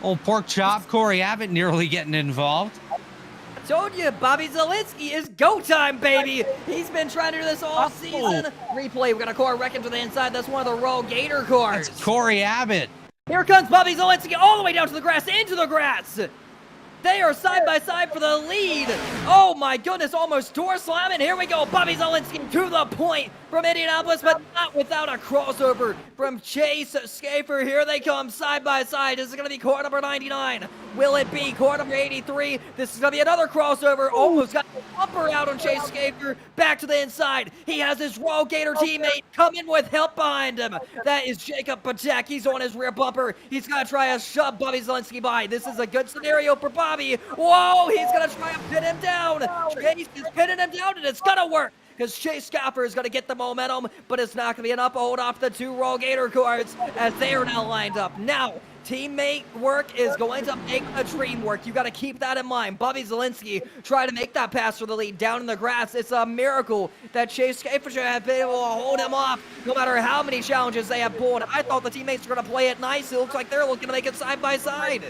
Old pork chop, Corey Abbott nearly getting involved. I told you, Bobby Zielinski is go time, baby. He's been trying to do this all season. Replay, we're going to core Reckon to the inside. That's one of the Roll Gator cars. It's Corey Abbott. Here comes Bobby Zielinski all the way down to the grass, into the grass. They are side by side for the lead. Oh my goodness, almost door slamming. Here we go, Bobby Zielinski to the point from Indianapolis, but not without a crossover from Chase Schaefer. Here they come side by side. This is going to be car number 99. Will it be car number 83? This is going to be another crossover. Almost got the bumper out on Chase Schaefer. Back to the inside. He has his Roll Gator teammate coming with help behind him. That is Jacob Patek. He's on his rear bumper. He's going to try to shove Bobby Zielinski by. This is a good scenario for Bobby. Whoa, he's going to try to pin him down. Chase is pinning him down, and it's going to work because Chase Schaefer is going to get the momentum, but it's not going to be enough to hold off the 2 Roll Gator cars as they are now lined up. Now, teammate work is going to make a dream work. You got to keep that in mind. Bobby Zielinski tried to make that pass for the lead down in the grass. It's a miracle that Chase Schaefer should have been able to hold him off no matter how many challenges they have pulled. I thought the teammates were going to play it nice. It looks like they're looking to make it side by side.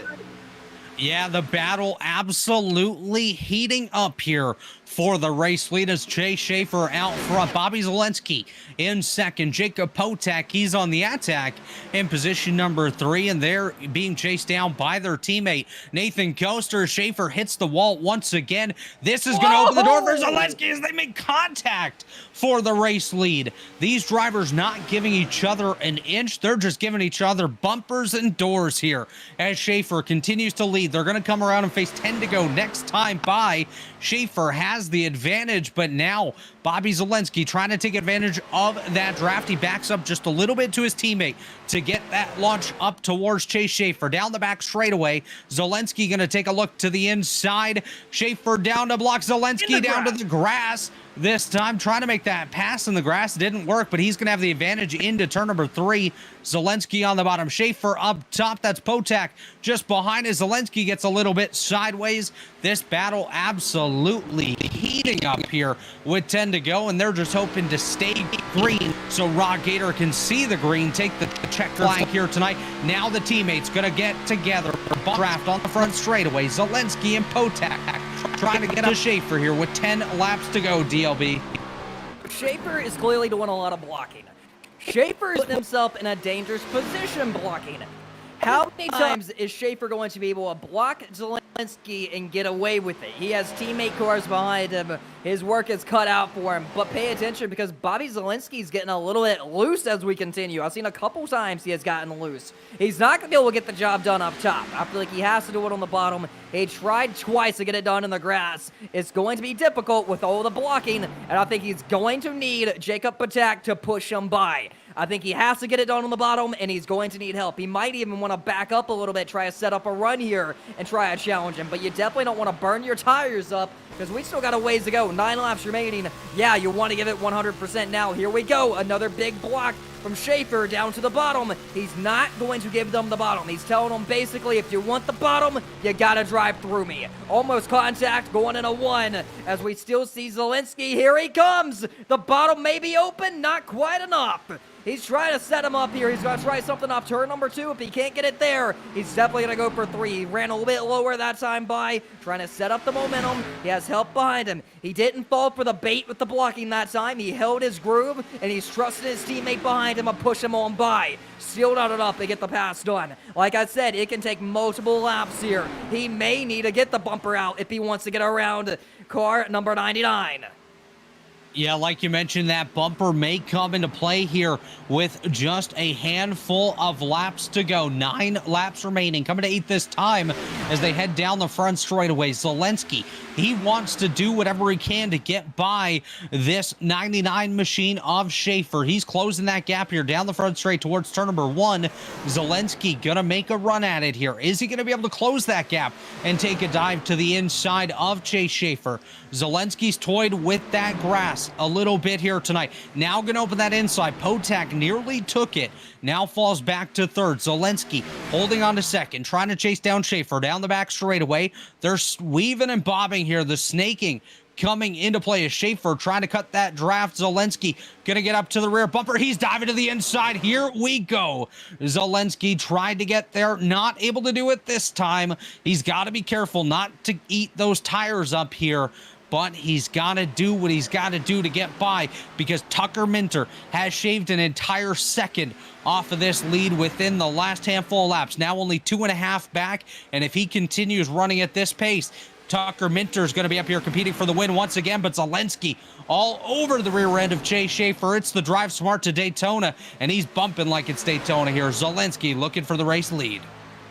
Yeah, the battle absolutely heating up here for the race lead as Chase Schaefer out front. Bobby Zielinski in second. Jacob Potak, he's on the attack in position number 3, and they're being chased down by their teammate, Nathan Coaster. Schaefer hits the wall once again. This is going to open the door for Zielinski as they make contact for the race lead. These drivers not giving each other an inch. They're just giving each other bumpers and doors here as Schaefer continues to lead. They're going to come around and face 10 to go next time by. Schaefer has the advantage, but now Bobby Zielinski trying to take advantage of that draft. He backs up just a little bit to his teammate to get that launch up towards Chase Schaefer. Down the back straightaway, Zielinski going to take a look to the inside. Schaefer down to block Zielinski down to the grass. This time trying to make that pass in the grass didn't work, but he's going to have the advantage into turn number 3. Zielinski on the bottom, Schaefer up top. That's Potak just behind as Zielinski gets a little bit sideways. This battle absolutely heating up here with 10 to go, and they're just hoping to stay green so Rock Gator can see the green, take the check flag here tonight. Now the teammates going to get together. Draft on the front straightaway. Zielinski and Potak trying to get to Schaefer here with 10 laps to go, DLB. Schaefer is clearly doing a lot of blocking. Schaefer is putting himself in a dangerous position blocking. How many times is Schaefer going to be able to block Zelensky and get away with it? He has teammate cars behind him. His work is cut out for him. But pay attention because Bobby Zelensky's getting a little bit loose as we continue. I've seen a couple times he has gotten loose. He's not going to be able to get the job done up top. I feel like he has to do it on the bottom. He tried twice to get it done in the grass. It's going to be difficult with all the blocking, and I think he's going to need Jacob Patak to push him by. I think he has to get it done on the bottom, and he's going to need help. He might even want to back up a little bit, try to set up a run here, and try to challenge him. But you definitely don't want to burn your tires up, because we still got a ways to go. 9 laps remaining. Yeah, you want to give it 100% now. Here we go. Another big block from Schaefer down to the bottom. He's not going to give them the bottom. He's telling them basically, if you want the bottom, you got to drive through me. Almost contact, going in a 1, as we still see Zelensky. Here he comes. The bottom may be open, not quite enough. He's trying to set him up here. He's going to try something off turn number 2. If he can't get it there, he's definitely going to go for 3. He ran a little bit lower that time by, trying to set up the momentum. He has help behind him. He didn't fall for the bait with the blocking that time. He held his groove, and he's trusting his teammate behind him to push him on by. Still not enough to get the pass done. Like I said, it can take multiple laps here. He may need to get the bumper out if he wants to get around car number 99. Yeah, like you mentioned, that bumper may come into play here with just a handful of laps to go. 9 laps remaining, coming to 8 this time as they head down the front straightaway. Zelensky, he wants to do whatever he can to get by this 99 machine of Schaefer. He's closing that gap here down the front straight towards turn number 1. Zelensky gonna make a run at it here. Is he gonna be able to close that gap and take a dive to the inside of Chase Schaefer? Zelensky's toyed with that grass a little bit here tonight. Now gonna open that inside. Potak nearly took it. Now falls back to third. Zelensky holding on to second, trying to chase down Schaefer down the back straightaway. They're weaving and bobbing here. The snaking coming into play as Schaefer trying to cut that draft. Zelensky gonna get up to the rear bumper. He's diving to the inside. Here we go. Zelensky tried to get there, not able to do it this time. He's got to be careful not to eat those tires up here, but he's got to do what he's got to do to get by, because Tucker Minter has shaved an entire second off of this lead within the last handful of laps. Now only 2.5 back, and if he continues running at this pace, Tucker Minter is going to be up here competing for the win once again, but Zelensky all over the rear end of Chase Schaefer. It's the DriveSmart to Daytona, and he's bumping like it's Daytona here. Zelensky looking for the race lead.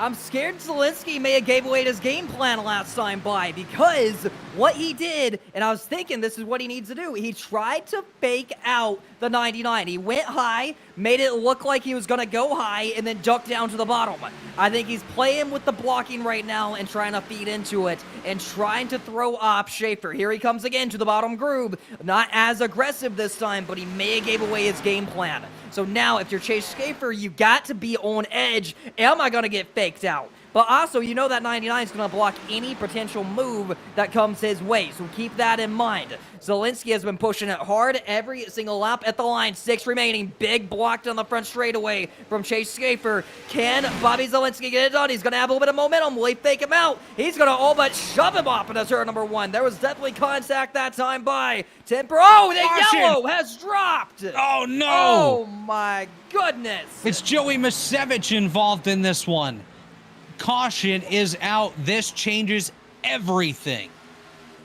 I'm scared Zelensky may have gave away his game plan last time by, because what he did, and I was thinking this is what he needs to do, he tried to fake out the 99. He went high, made it look like he was going to go high, and then ducked down to the bottom. I think he's playing with the blocking right now and trying to feed into it and trying to throw off Schaefer. Here he comes again to the bottom groove. Not as aggressive this time, but he may have gave away his game plan. So now, if you're Chase Schaefer, you got to be on edge. Am I going to get faked out? But also, you know that 99 is going to block any potential move that comes his way, so keep that in mind. Zelensky has been pushing it hard every single lap at the line. 6 remaining. Big blocked on the front straightaway from Chase Schaefer. Can Bobby Zelensky get it done? He's going to have a little bit of momentum. Will he fake him out? He's going to all but shove him off into turn number 1. There was definitely contact that time by Temper. Oh, the yellow has dropped. Oh, no. Oh, my goodness. It's Joey Masevich involved in this one. Caution is out. This changes everything.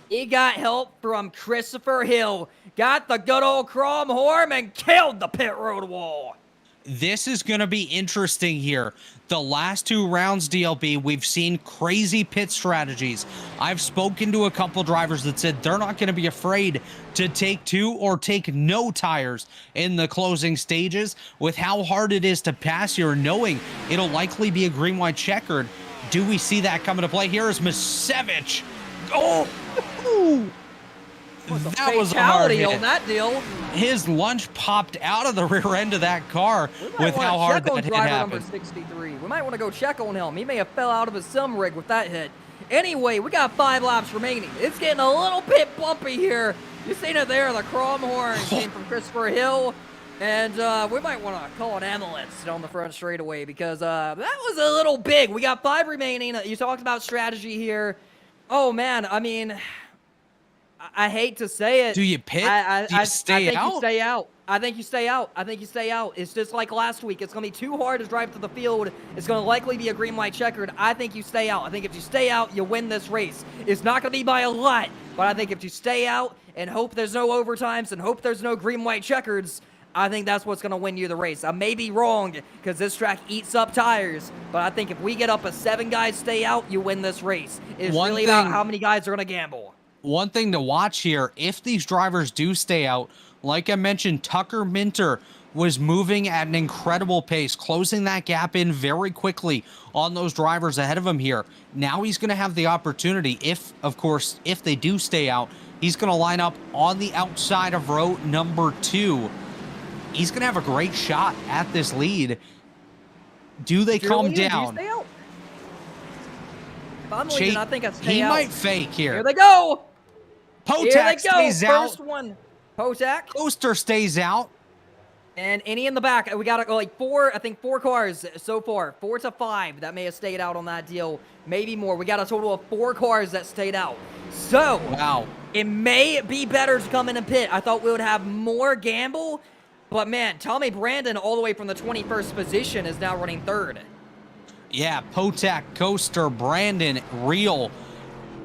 He got help from Christopher Hill. Got the good old chrome horn and killed the pit road wall. This is going to be interesting here. The last 2 rounds, DLB, we've seen crazy pit strategies. I've spoken to a couple drivers that said they're not going to be afraid to take 2 or take no tires in the closing stages. With how hard it is to pass here, knowing it'll likely be a green-white checkered, do we see that come into play? Here is Masevich. Oh! That was a hard hit on that deal. His lunch popped out of the rear end of that car with how hard that hit happened. Number 63. We might want to go check on him. He may have fell out of his sim rig with that hit. Anyway, we got 5 laps remaining. It's getting a little bit bumpy here. You seen it there. The chrome horn came from Christopher Hill. And we might want to call an ambulance down the front straightaway, because that was a little big. We got 5 remaining. You talked about strategy here. Oh, man. I mean, I hate to say it. Do you pit? Do you stay I think out? you stay out. I think you stay out. I think you stay out. It's just like last week. It's going to be too hard to drive to the field. It's going to likely be a green light checkered. I think you stay out. I think if you stay out, you win this race. It's not going to be by a lot, but I think if you stay out and hope there's no overtimes and hope there's no green light checkers, I think that's what's going to win you the race. I may be wrong because this track eats up tires, but I think if we get up a 7 guys stay out, you win this race. It's really about how many guys are going to gamble. One thing to watch here, if these drivers do stay out, like I mentioned, Tucker Minter was moving at an incredible pace, closing that gap in very quickly on those drivers ahead of him here. Now he's going to have the opportunity, if they do stay out, he's going to line up on the outside of row number 2. He's going to have a great shot at this lead. Do they calm down? If I'm leading, I think I stay out. He might fake here. Here they go. Potak stays out. First one. Potak. Coaster stays out. And any in the back. We got like 4 cars so far. 4 to 5 that may have stayed out on that deal. Maybe more. We got a total of 4 cars that stayed out. So, wow. It may be better to come in and pit. I thought we would have more gamble. But man, Tommy Brandon all the way from the 21st position is now running 3rd. Yeah, Potak, Coaster, Brandon, Real,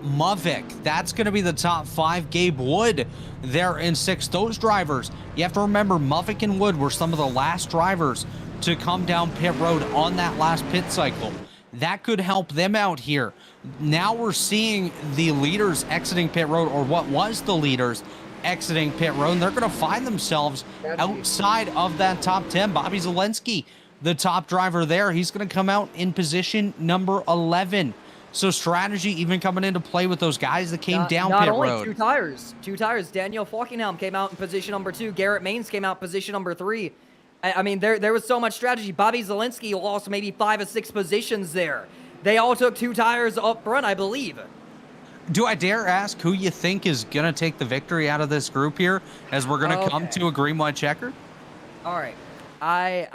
Mavic. That's going to be the top 5. Gabe Wood there in 6th. Those drivers, you have to remember, Mavic and Wood were some of the last drivers to come down pit road on that last pit cycle. That could help them out here. Now we're seeing the leaders exiting pit road, or what was the leaders exiting pit road, and they're going to find themselves outside of that top 10. Bobby Zelensky, the top driver there, he's going to come out in position number 11. So strategy even coming into play with those guys that came down pit road. Not only 2 tires. Daniel Falkenham came out in position number 2. Garrett Maines came out in position number 3. I mean, there was so much strategy. Bobby Zelensky lost maybe 5 or 6 positions there. They all took 2 tires up front, I believe. Do I dare ask who you think is going to take the victory out of this group here, as we're going to come to a green white checker? All right. I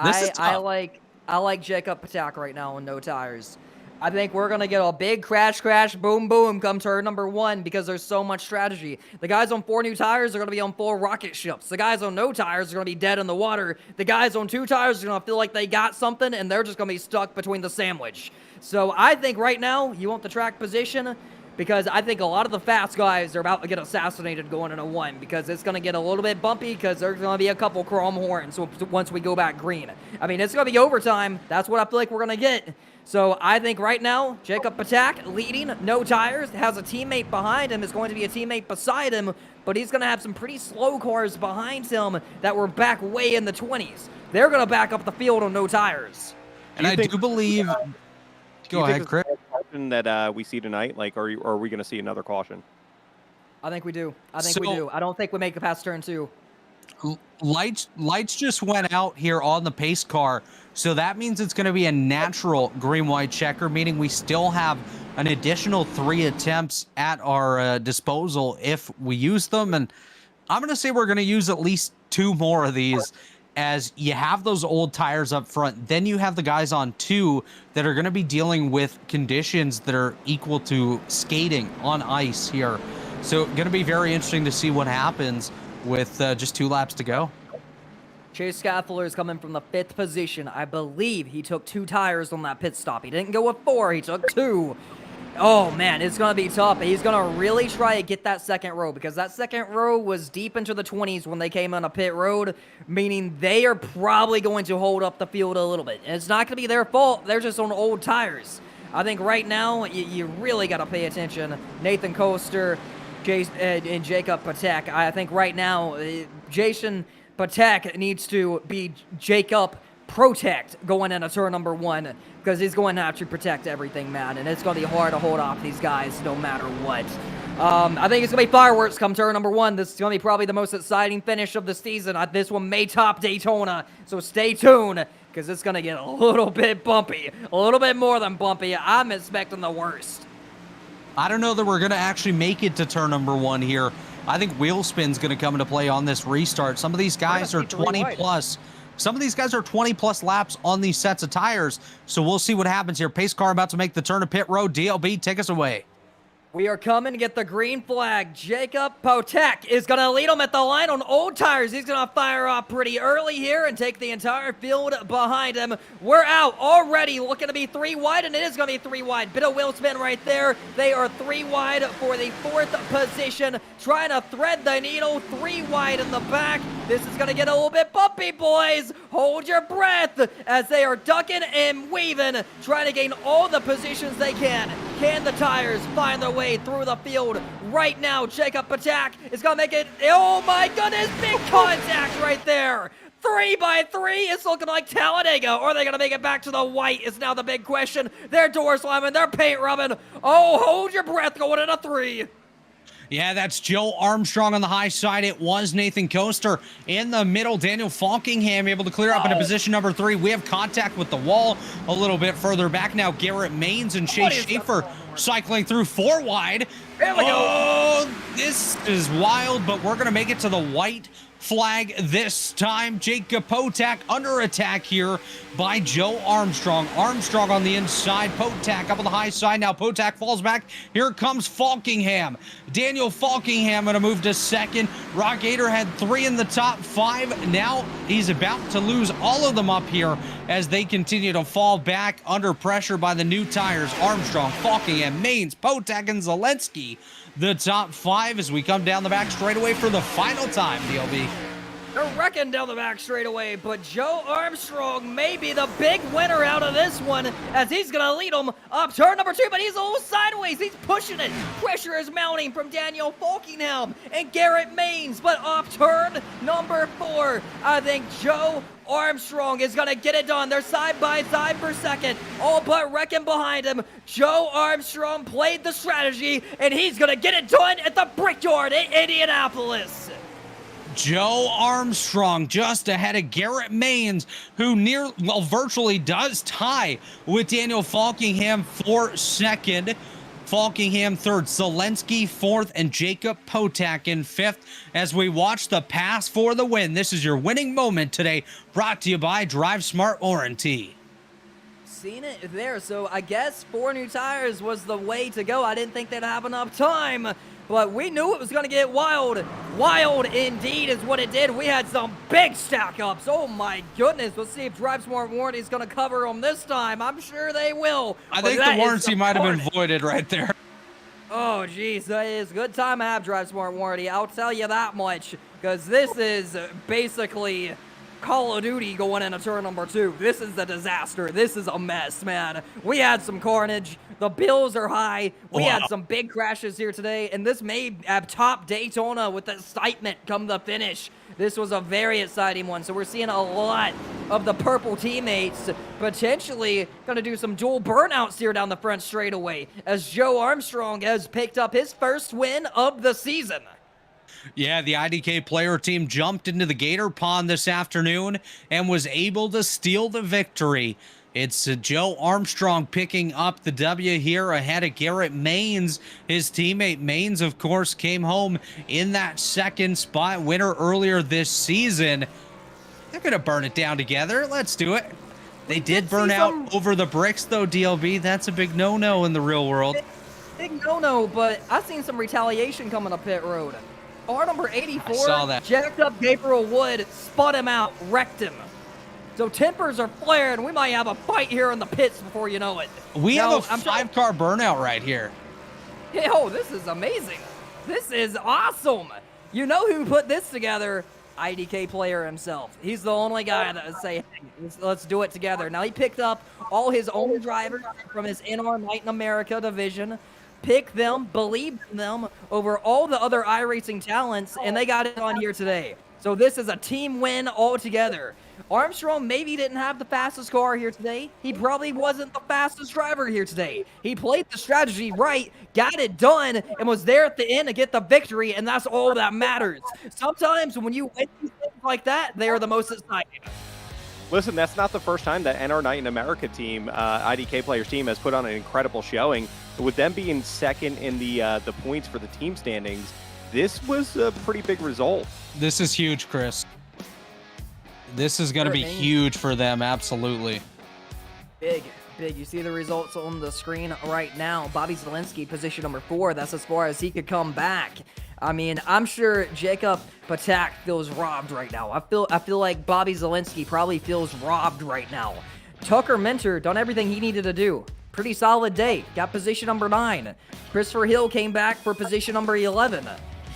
like Jacob Patak right now on no tires. I think we're going to get a big crash, boom, boom come turn number 1 because there's so much strategy. The guys on 4 new tires are going to be on 4 rocket ships. The guys on no tires are going to be dead in the water. The guys on 2 tires are going to feel like they got something, and they're just going to be stuck between the sandwich. So I think right now you want the track position, because I think a lot of the fast guys are about to get assassinated going into 1, because it's going to get a little bit bumpy because there's going to be a couple chrome horns once we go back green. I mean, it's going to be overtime. That's what I feel like we're going to get. So I think right now, Jacob Patak leading, no tires, has a teammate behind him, is going to be a teammate beside him, but he's going to have some pretty slow cars behind him that were back way in the 20s. They're going to back up the field on no tires. And I do believe... Go ahead, Chris. That we see tonight, like, are we going to see another caution? I think we do. I think we do. I don't think we make it past turn 2. Lights just went out here on the pace car, so that means it's going to be a natural green-white checker, meaning we still have an additional 3 attempts at our disposal if we use them, and I'm going to say we're going to use at least 2 more of these, as you have those old tires up front. Then you have the guys on 2 that are going to be dealing with conditions that are equal to skating on ice here. So going to be very interesting to see what happens with just 2 laps to go. Chase Scaffler is coming from the 5th position. I believe he took 2 tires on that pit stop. He didn't go with 4. He took 2. Oh, man, it's going to be tough. He's going to really try to get that second row, because that second row was deep into the 20s when they came on a pit road, meaning they are probably going to hold up the field a little bit. And it's not going to be their fault. They're just on old tires. I think right now you really got to pay attention. Nathan Coaster and Jacob Patek. I think right now Jason Patek needs to be Jacob Protect going into turn number 1, because he's going to have to protect everything, man, and it's going to be hard to hold off these guys no matter what. I think it's going to be fireworks come turn number 1. This is going to be probably the most exciting finish of the season. This one may top Daytona, so stay tuned, because it's going to get a little bit bumpy, a little bit more than bumpy. I'm expecting the worst. I don't know that we're going to actually make it to turn number 1 here. I think wheel spin's going to come into play on this restart. Some of these guys are 20 plus. Some of these guys are 20-plus laps on these sets of tires, so we'll see what happens here. Pace car about to make the turn to pit road. DLB, take us away. We are coming to get the green flag. Jacob Potek is going to lead him at the line on old tires. He's going to fire off pretty early here and take the entire field behind him. We're out already, looking to be 3 wide, and it is going to be 3 wide. Bit of wheel spin right there. They are 3 wide for the 4th position, trying to thread the needle. 3 wide in the back. This is going to get a little bit bumpy, boys. Hold your breath as they are ducking and weaving, trying to gain all the positions they can. Can the tires find their way through the field right now? Jacob Patak is going to make it. Oh my goodness, big contact right there. 3 by 3. It's looking like Talladega. Are they going to make it back to the white is now the big question. They're door slamming, they're paint rubbing. Oh, hold your breath going into 3. Yeah, that's Joe Armstrong on the high side. It was Nathan Coaster in the middle. Daniel Falkingham able to clear up into position number 3. We have contact with the wall a little bit further back now. Garrett Maines and Chase Schaefer cycling through 4 wide. Here we go. This is wild, but we're going to make it to the white flag this time. Jacob Potak under attack here by Joe Armstrong. Armstrong on the inside. Potak up on the high side. Now Potak falls back. Here comes Falkingham. Daniel Falkingham going to move to 2nd. Rock Gator had 3 in the top 5. Now he's about to lose all of them up here as they continue to fall back under pressure by the new tires. Armstrong, Falkingham, Maines, Potak, and Zelensky. The top 5 as we come down the back straightaway for the final time, DLB. They're wrecking down the back straightaway, but Joe Armstrong may be the big winner out of this one as he's going to lead them up turn number 2, but he's a little sideways. He's pushing it. Pressure is mounting from Daniel Falkingham and Garrett Maines, but off turn number 4, I think Joe Armstrong is going to get it done. They're side by side for 2nd, all but wrecking behind him. Joe Armstrong played the strategy, and he's going to get it done at the Brickyard in Indianapolis. Joe Armstrong just ahead of Garrett Maines, who virtually does tie with Daniel Falkingham for 2nd. Falkingham 3rd, Zelensky 4th, and Jacob Potak in 5th as we watch the pass for the win. This is your winning moment today, brought to you by DriveSmart Warranty. Seen it there, so I guess 4 new tires was the way to go. I didn't think they'd have enough time, but we knew it was going to get wild. Wild indeed is what it did. We had some big stack-ups. Oh my goodness. Let's see if DriveSmart Warranty is going to cover them this time. I'm sure they will. I think the warranty might have been voided right there. Oh, geez. That is a good time to have DriveSmart Warranty. I'll tell you that much, because this is basically Call of Duty going into turn number 2. This is a disaster. This is a mess, man. We had some carnage. The bills are high. We had some big crashes here today, and this may have topped Daytona with excitement come the finish. This was a very exciting one, so we're seeing a lot of the purple teammates potentially going to do some dual burnouts here down the front straightaway as Joe Armstrong has picked up his first win of the season. Yeah, the IDK player team jumped into the Gator Pond this afternoon and was able to steal the victory. It's Joe Armstrong picking up the W here ahead of Garrett Maines. His teammate Maines, of course, came home in that 2nd spot, winner earlier this season. They're going to burn it down together. Let's do it. They did burn out over the bricks, though, DLB. That's a big no-no in the real world. Big no-no, but I've seen some retaliation coming up pit road. Car number 84, I saw that. Jacked up Gabriel Wood, spun him out, wrecked him. So tempers are flared, and we might have a fight here in the pits before you know it. We have a 5-car burnout right here. Yo, this is amazing. This is awesome. You know who put this together? IDK player himself. He's the only guy that would say, hey, let's do it together. Now, he picked up all his own drivers from his NR Night in America division, picked them, believed in them over all the other iRacing talents, and they got it on here today. So this is a team win altogether. Armstrong maybe didn't have the fastest car here today. He probably wasn't the fastest driver here today. He played the strategy right, got it done, and was there at the end to get the victory, and that's all that matters. Sometimes when you win things like that, they are the most exciting. Listen, that's not the first time that NR Night in America team, IDK Players team, has put on an incredible showing. With them being 2nd in the points for the team standings, this was a pretty big result. This is huge, Chris. This is going to be huge for them, absolutely. Big. Big, you see the results on the screen right now. Bobby Zielinski, position number 4. That's as far as he could come back. I mean, I'm sure Jacob Patak feels robbed right now. I feel like Bobby Zielinski probably feels robbed right now. Tucker Minter done everything he needed to do. Pretty solid day. Got position number 9. Christopher Hill came back for position number 11.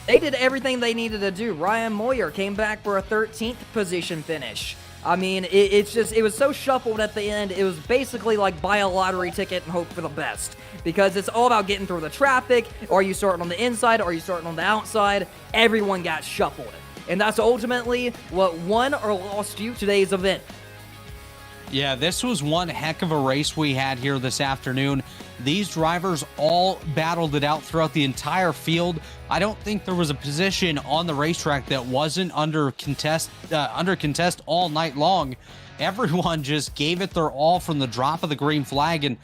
They did everything they needed to do. Ryan Moyer came back for a 13th position finish. I mean, it was so shuffled at the end. It was basically like buy a lottery ticket and hope for the best. Because it's all about getting through the traffic. Are you starting on the inside? Are you starting on the outside? Everyone got shuffled. And that's ultimately what won or lost you today's event. Yeah, this was one heck of a race we had here this afternoon. These drivers all battled it out throughout the entire field. I don't think there was a position on the racetrack that wasn't under contest all night long. Everyone just gave it their all from the drop of the green flag, and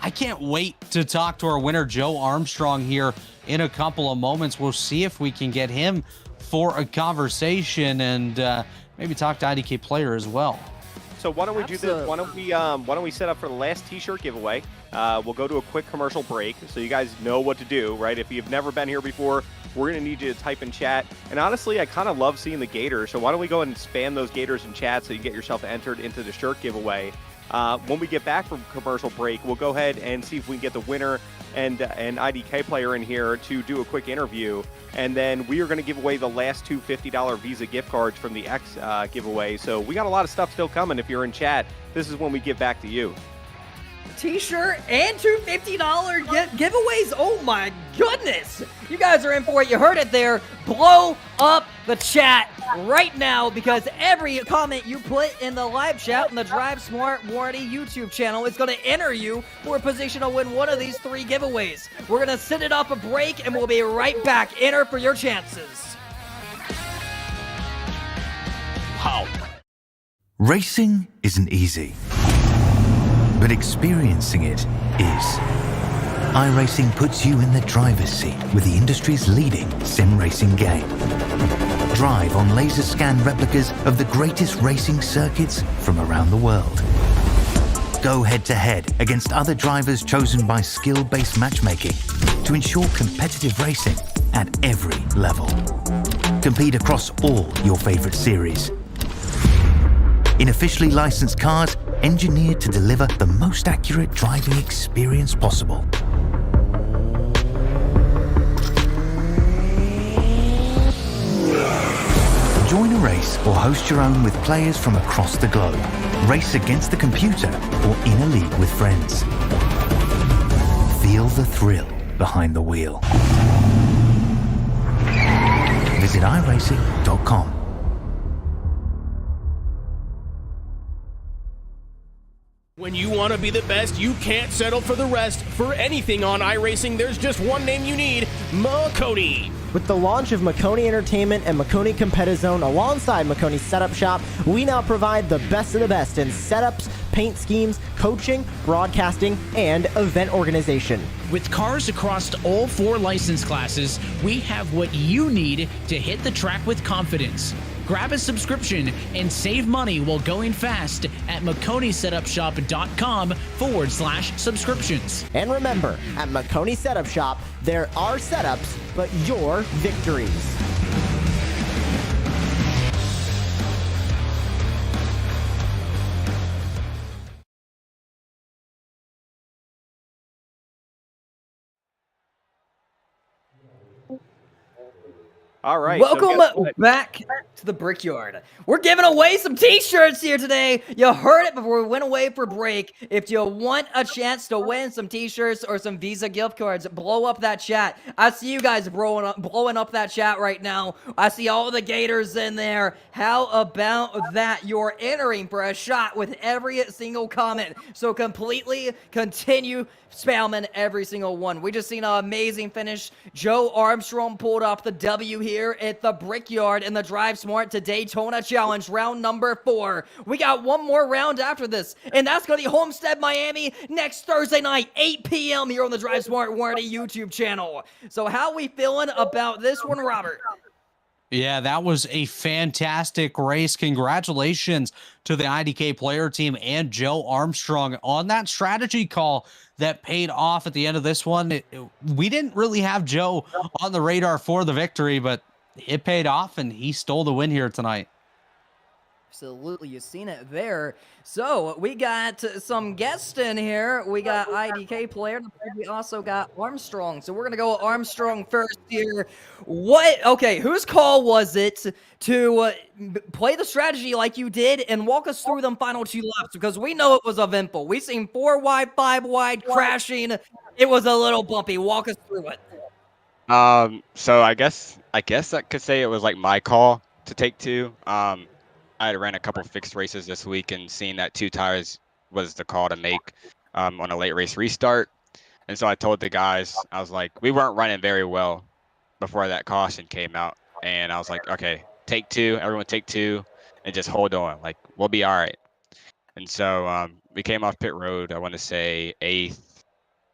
I can't wait to talk to our winner, Joe Armstrong, here in a couple of moments. We'll see if we can get him for a conversation and maybe talk to IDK Player as well. So why don't we do this? Why don't we set up for the last T-shirt giveaway? We'll go to a quick commercial break so you guys know what to do, right? If you've never been here before, we're going to need you to type in chat. And honestly, I kind of love seeing the Gators. So why don't we go and spam those Gators in chat so you get yourself entered into the shirt giveaway. When we get back from commercial break, we'll go ahead and see if we can get the winner and IDK Player in here to do a quick interview. And then we are going to give away the last two $50 Visa gift cards from the X giveaway. So we got a lot of stuff still coming. If you're in chat, this is when we get back to you. T-shirt and two $50 giveaways. Oh my goodness. You guys are in for it. You heard it there. Blow up the chat right now because every comment you put in the live chat on the DriveSmart Warranty YouTube channel is going to enter you for a position to win one of these 3 giveaways. We're going to set it up a break and we'll be right back. Enter for your chances. Wow. Racing isn't easy, but experiencing it is. iRacing puts you in the driver's seat with the industry's leading sim racing game. Drive on laser scan replicas of the greatest racing circuits from around the world. Go head to head against other drivers chosen by skill-based matchmaking to ensure competitive racing at every level. Compete across all your favorite series. In officially licensed cars engineered to deliver the most accurate driving experience possible. Join a race or host your own with players from across the globe. Race against the computer or in a league with friends. Feel the thrill behind the wheel. Visit iRacing.com. When you want to be the best, you can't settle for the rest. For anything on iRacing, there's just one name you need, Maconi. With the launch of Maconi Entertainment and Maconi Competizone alongside Maconi Setup Shop, we now provide the best of the best in setups, paint schemes, coaching, broadcasting, and event organization. With cars across all 4 license classes, we have what you need to hit the track with confidence. Grab a subscription and save money while going fast at MaconiSetupShop.com/subscriptions. And remember, at Maconi Setup Shop, there are setups, but your victories. All right. Welcome back to the Brickyard. We're giving away some t-shirts here today. You heard it before we went away for break. If you want a chance to win some t-shirts or some Visa gift cards, blow up that chat. I see you guys blowing up that chat right now. I see all the Gators in there. How about that? You're entering for a shot with every single comment. So completely continue spamming every single one. We just seen an amazing finish. Joe Armstrong pulled off the W here at the Brickyard in the DriveSmart to Daytona Challenge, round number 4. We got one more round after this, and that's going to be Homestead, Miami, next Thursday night, 8 p.m. here on the DriveSmart Warranty YouTube channel. So how we feeling about this one, Robert? Yeah, that was a fantastic race. Congratulations to the IDK player team and Joe Armstrong on that strategy call that paid off at the end of this one. We didn't really have Joe on the radar for the victory, but it paid off and he stole the win here tonight. Absolutely, you've seen it there. So we got some guests in here. We got IDK player. We also got Armstrong. So we're gonna go Armstrong first here. What? Okay, whose call was it to play the strategy like you did and walk us through them final 2 laps? Because we know it was eventful. We seen 4 wide, 5 wide crashing. It was a little bumpy. Walk us through it. So I guess I could say it was like my call to take 2. I had ran a couple fixed races this week and seeing that 2 tires was the call to make on a late race restart. And so I told the guys, I was like, we weren't running very well before that caution came out. And I was like, okay, take 2, everyone take 2 and just hold on. Like, we'll be all right. And so we came off pit road, I want to say 8th,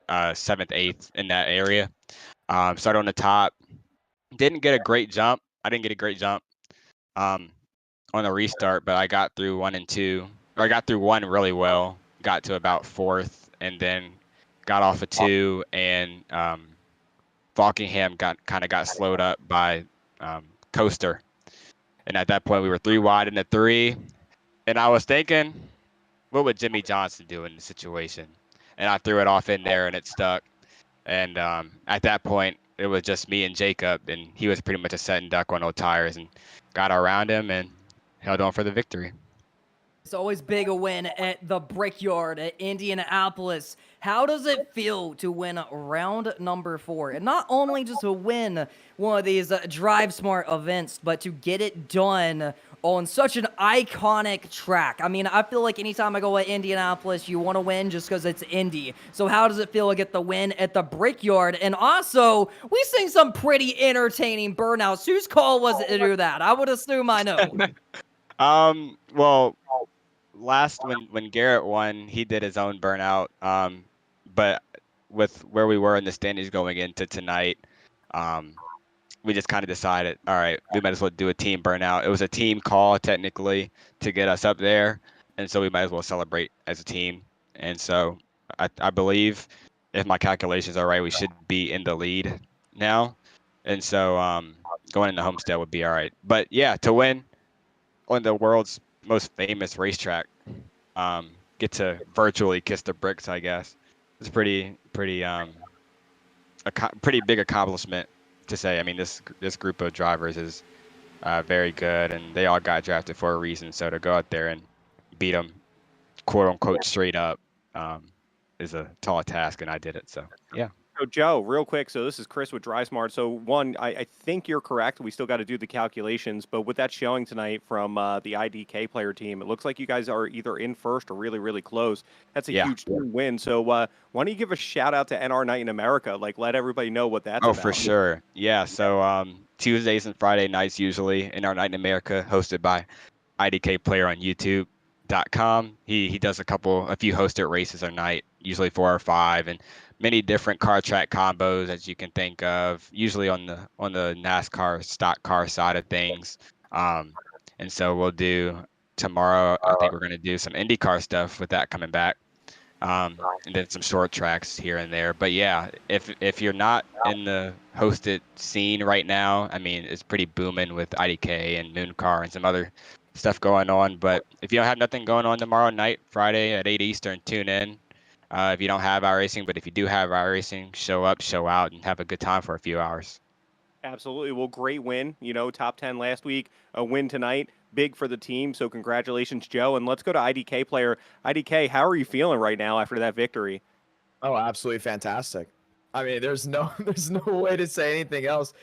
7th, 8th in that area. Started on the top. Didn't get a great jump. I didn't get a great jump. On the restart, but I got through 1 and 2, or I got through 1 really well, got to about 4th, and then got off of 2, and Falkingham got slowed up by Coaster, and at that point we were 3 wide in the 3, and I was thinking, what would Jimmy Johnson do in the situation? And I threw it off in there, and it stuck, and at that point it was just me and Jacob, and he was pretty much a set and duck on those tires, and got around him and held on for the victory. It's always big a win at the Brickyard at Indianapolis. How does it feel to win round number 4? And not only just to win one of these DriveSmart events, but to get it done on such an iconic track. I mean, I feel like anytime I go at Indianapolis, you want to win just because it's Indy. So how does it feel to get the win at the Brickyard? And also, we've seen some pretty entertaining burnouts. Whose call was it to do that? I would assume I know. Well, last when Garrett won, he did his own burnout. But with where we were in the standings going into tonight, we just kind of decided, all right, we might as well do a team burnout. It was a team call technically to get us up there, and so we might as well celebrate as a team. And so I believe, if my calculations are right, we should be in the lead now. And so going into Homestead would be all right. But yeah, to win on the world's most famous racetrack, get to virtually kiss the bricks, I guess. It's pretty big accomplishment to say. I mean, this group of drivers is very good, and they all got drafted for a reason. So to go out there and beat them, quote unquote, straight up, is a tall task, and I did it. So yeah. So Joe, real quick, so this is Chris with DriveSmart. So one, I think you're correct. We still got to do the calculations, but with that showing tonight from the IDK player team, it looks like you guys are either in first or really, really close. That's a huge win. So why don't you give a shout out to NR Night in America? Like, let everybody know what that's about. For sure. Yeah, so Tuesdays and Friday nights usually NR Night in America, hosted by IDK player on YouTube.com. He does a few hosted races a night, usually 4 or 5, and many different car track combos that you can think of, usually on the NASCAR stock car side of things. And so we'll do tomorrow, I think we're going to do some IndyCar stuff with that coming back. And then some short tracks here and there. But yeah, if you're not in the hosted scene right now, I mean, it's pretty booming with IDK and Mooncar and some other stuff going on. But if you don't have nothing going on tomorrow night, Friday at 8 Eastern, tune in. If you don't have iRacing, but if you do have iRacing, show up, show out, and have a good time for a few hours. Absolutely. Well, great win. You know, top 10 last week, a win tonight. Big for the team. So congratulations, Joe. And let's go to IDK player. IDK, how are you feeling right now after that victory? Oh, absolutely fantastic. I mean, there's no way to say anything else.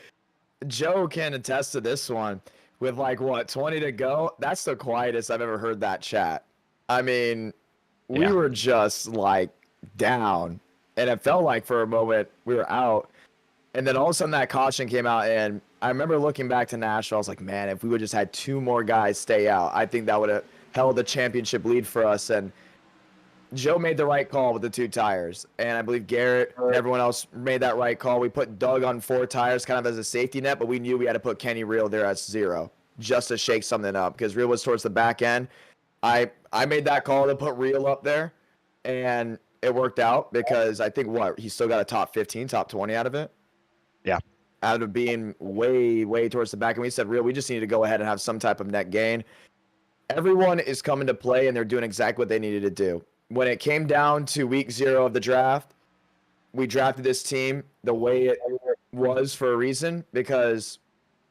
Joe can attest to this one. With 20 to go, that's the quietest I've ever heard that chat. I mean, we were just down, and it felt like for a moment we were out, and then all of a sudden that caution came out, and I remember looking back to Nashville. I was like, man, if we would just had 2 more guys stay out, I think that would have held the championship lead for us. And Joe made the right call with the 2 tires, and I believe Garrett and everyone else made that right call. We put Doug on 4 tires kind of as a safety net, but we knew we had to put Kenny Real there at 0 just to shake something up because Real was towards the back end. I made that call to put Real up there, and it worked out because I think he still got a top 15, top 20 out of it. Yeah. Out of being way, way towards the back. And we said, Real, we just need to go ahead and have some type of net gain. Everyone is coming to play, and they're doing exactly what they needed to do. When it came down to week 0 of the draft, we drafted this team the way it was for a reason, because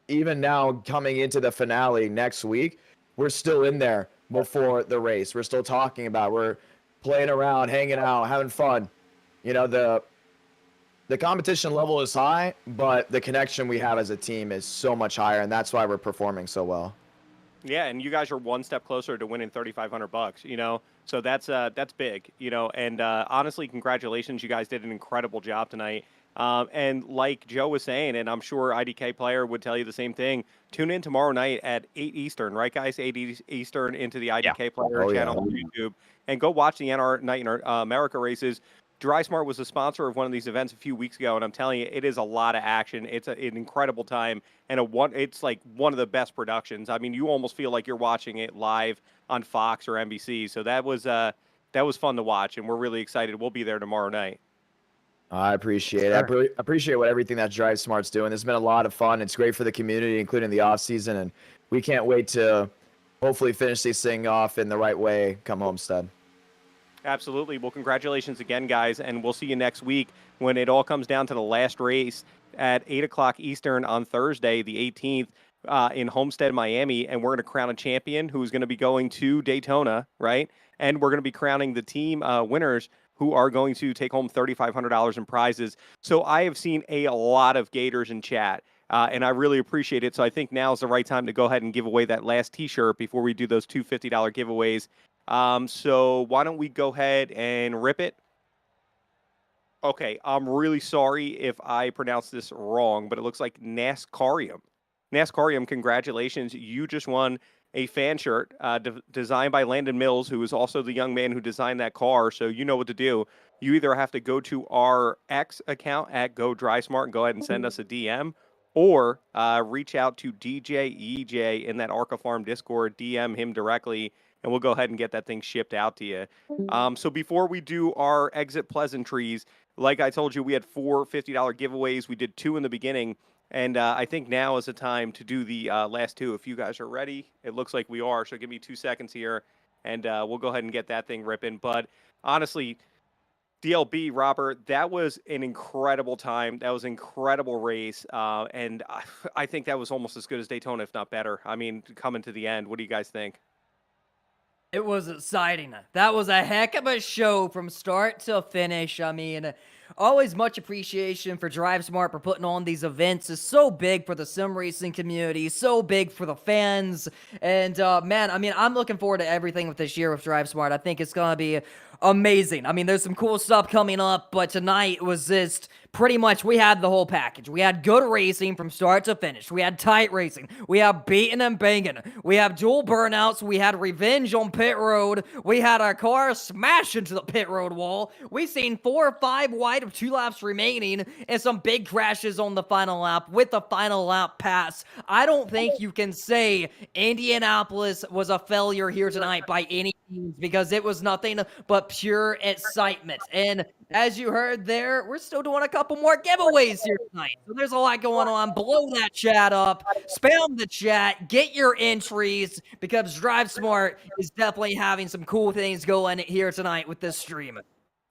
even now coming into the finale next week, we're still in there before the race. We're still talking about, we're playing around, hanging out, having fun. You know, the competition level is high, but the connection we have as a team is so much higher, and that's why we're performing so well. Yeah, and you guys are one step closer to winning $3,500, you know, so that's big, you know, and honestly, congratulations, you guys did an incredible job tonight. And like Joe was saying, and I'm sure IDK player would tell you the same thing, tune in tomorrow night at 8 Eastern, right, guys? 8 Eastern into the IDK player channel on YouTube, and go watch the NR Night in America races. DriveSmart was a sponsor of one of these events a few weeks ago, and I'm telling you, it is a lot of action. It's an incredible time, and it's like one of the best productions. I mean, you almost feel like you're watching it live on Fox or NBC. So that was fun to watch, and we're really excited. We'll be there tomorrow night. I appreciate it. I appreciate everything that DriveSmart's doing. It's been a lot of fun. It's great for the community, including the off season, and we can't wait to hopefully finish this thing off in the right way come Homestead. Absolutely. Well, congratulations again, guys, and we'll see you next week when it all comes down to the last race at 8 o'clock Eastern on Thursday, the 18th, in Homestead, Miami, and we're going to crown a champion who's going to be going to Daytona, right? And we're going to be crowning the team winners who are going to take home $3,500 in prizes. So I have seen a lot of Gators in chat, and I really appreciate it. So I think now is the right time to go ahead and give away that last T-shirt before we do those two $50 giveaways. So why don't we go ahead and rip it? Okay, I'm really sorry if I pronounced this wrong, but it looks like NASCARium. NASCARium, congratulations. You just won a fan shirt designed by Landon Mills, who is also the young man who designed that car. So you know what to do. You either have to go to our X account at GoDriveSmart and go ahead and send us a DM, or reach out to DJ EJ in that Arca Farm Discord, DM him directly, and we'll go ahead and get that thing shipped out to you. So before we do our exit pleasantries, like I told you, we had 4 $50 giveaways. We did 2 in the beginning, and I think now is the time to do the last 2. If you guys are ready, it looks like we are, so give me 2 seconds here, and we'll go ahead and get that thing ripping. But honestly, DLB, Robert, that was an incredible time. That was an incredible race, and I think that was almost as good as Daytona, if not better. I mean, coming to the end, what do you guys think? It was exciting. That was a heck of a show from start to finish. I mean, always much appreciation for DriveSmart for putting on these events. It's so big for the sim racing community, so big for the fans. And man, I mean, I'm looking forward to everything with this year with DriveSmart. I think it's going to be amazing. I mean, there's some cool stuff coming up, but tonight was just pretty much, we had the whole package. We had good racing from start to finish. We had tight racing. We have beating and banging. We have dual burnouts. We had revenge on pit road. We had our car smash into the pit road wall. We seen 4 or 5 wide of 2 laps remaining and some big crashes on the final lap with the final lap pass. I don't think you can say Indianapolis was a failure here tonight by any means, because it was nothing but pure excitement. And as you heard there, we're still doing a couple more giveaways here tonight. So there's a lot going on. Blow that chat up. Spam the chat. Get your entries, because DriveSmart is definitely having some cool things going here tonight with this stream.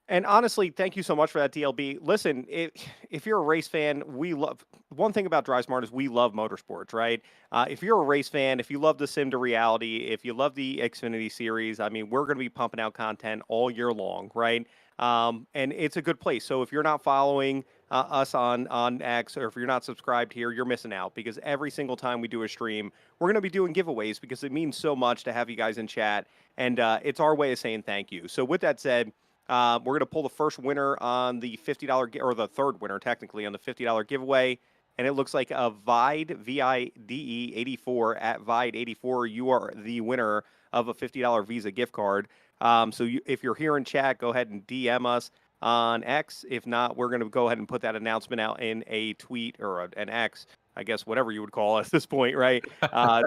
And honestly, thank you so much for that, DLB. Listen, if you're a race fan, one thing about DriveSmart is we love motorsports, right? If you're a race fan, if you love the sim to reality, if you love the Xfinity series, I mean, we're going to be pumping out content all year long, right? And it's a good place. So if you're not following us on X, or if you're not subscribed here, you're missing out, because every single time we do a stream, we're going to be doing giveaways, because it means so much to have you guys in chat, and it's our way of saying thank you. So with that said, we're going to pull the first winner on the $50, or the third winner technically on the $50 giveaway. And it looks like a Vide, VIDE 84 at Vide 84. You are the winner of a $50 Visa gift card. So if you're here in chat, go ahead and DM us on X. If not, we're going to go ahead and put that announcement out in a tweet or an X, I guess, whatever you would call it at this point, right?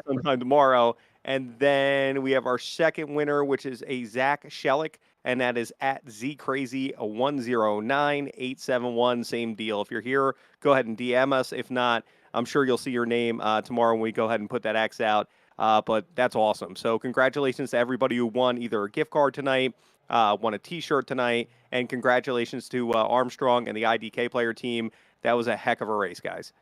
Sometime tomorrow. And then we have our second winner, which is a Zach Shellick, and that is at ZCrazy109871. Same deal. If you're here, go ahead and DM us. If not, I'm sure you'll see your name tomorrow when we go ahead and put that X out. But that's awesome. So congratulations to everybody who won either a gift card tonight, won a T-shirt tonight, and congratulations to Armstrong and the IDK player team. That was a heck of a race, guys.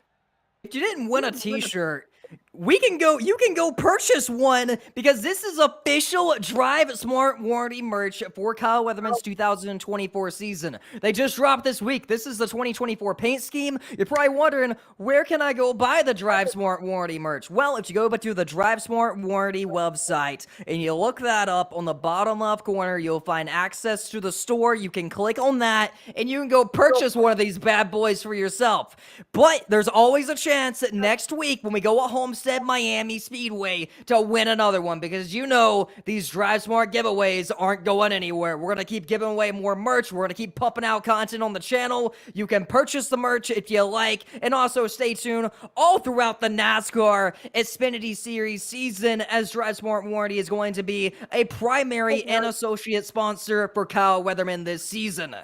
If you didn't win a T-shirt, you can go purchase one, because this is official DriveSmart warranty merch for Kyle Weatherman's 2024 season. They just dropped this week. This is the 2024 paint scheme. You're probably wondering, where can I go buy the DriveSmart warranty merch? Well, if you go to the DriveSmart warranty website and you look that up, on the bottom left corner, you'll find access to the store. You can click on that and you can go purchase one of these bad boys for yourself. But there's always a chance that next week when we go at Homestead Miami Speedway to win another one, because you know these DriveSmart giveaways aren't going anywhere. We're going to keep giving away more merch. We're going to keep pumping out content on the channel. You can purchase the merch if you like, and also stay tuned all throughout the NASCAR Xfinity Series season, as DriveSmart Warranty is going to be a primary and associate sponsor for Kyle Weatherman this season.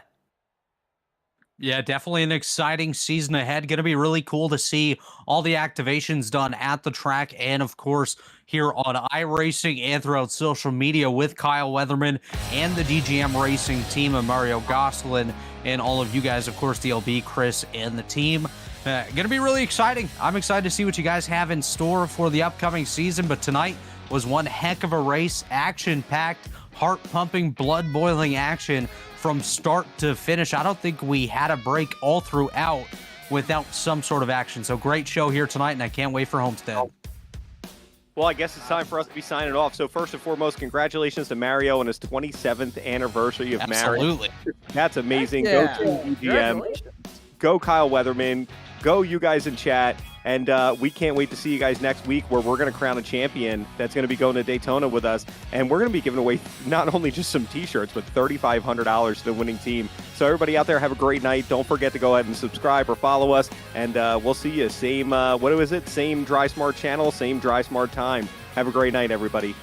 Yeah, definitely an exciting season ahead. Going to be really cool to see all the activations done at the track and, of course, here on iRacing and throughout social media with Kyle Weatherman and the DGM Racing team of Mario Gosselin and all of you guys, of course, DLB, Chris, and the team. Going to be really exciting. I'm excited to see what you guys have in store for the upcoming season, but tonight was one heck of a race, action-packed, heart-pumping, blood-boiling action from start to finish. I don't think we had a break all throughout without some sort of action. So great show here tonight, and I can't wait for Homestead. Well, I guess it's time for us to be signing off. So first and foremost, congratulations to Mario on his 27th anniversary of marriage. Absolutely. That's amazing. Yeah. Go to DGM. Go Kyle Weatherman. Go you guys in chat. And we can't wait to see you guys next week, where we're going to crown a champion that's going to be going to Daytona with us. And we're going to be giving away not only just some T-shirts, but $3,500 to the winning team. So everybody out there, have a great night. Don't forget to go ahead and subscribe or follow us. And we'll see you. Same, what was it? Same DriveSmart channel, same DriveSmart time. Have a great night, everybody.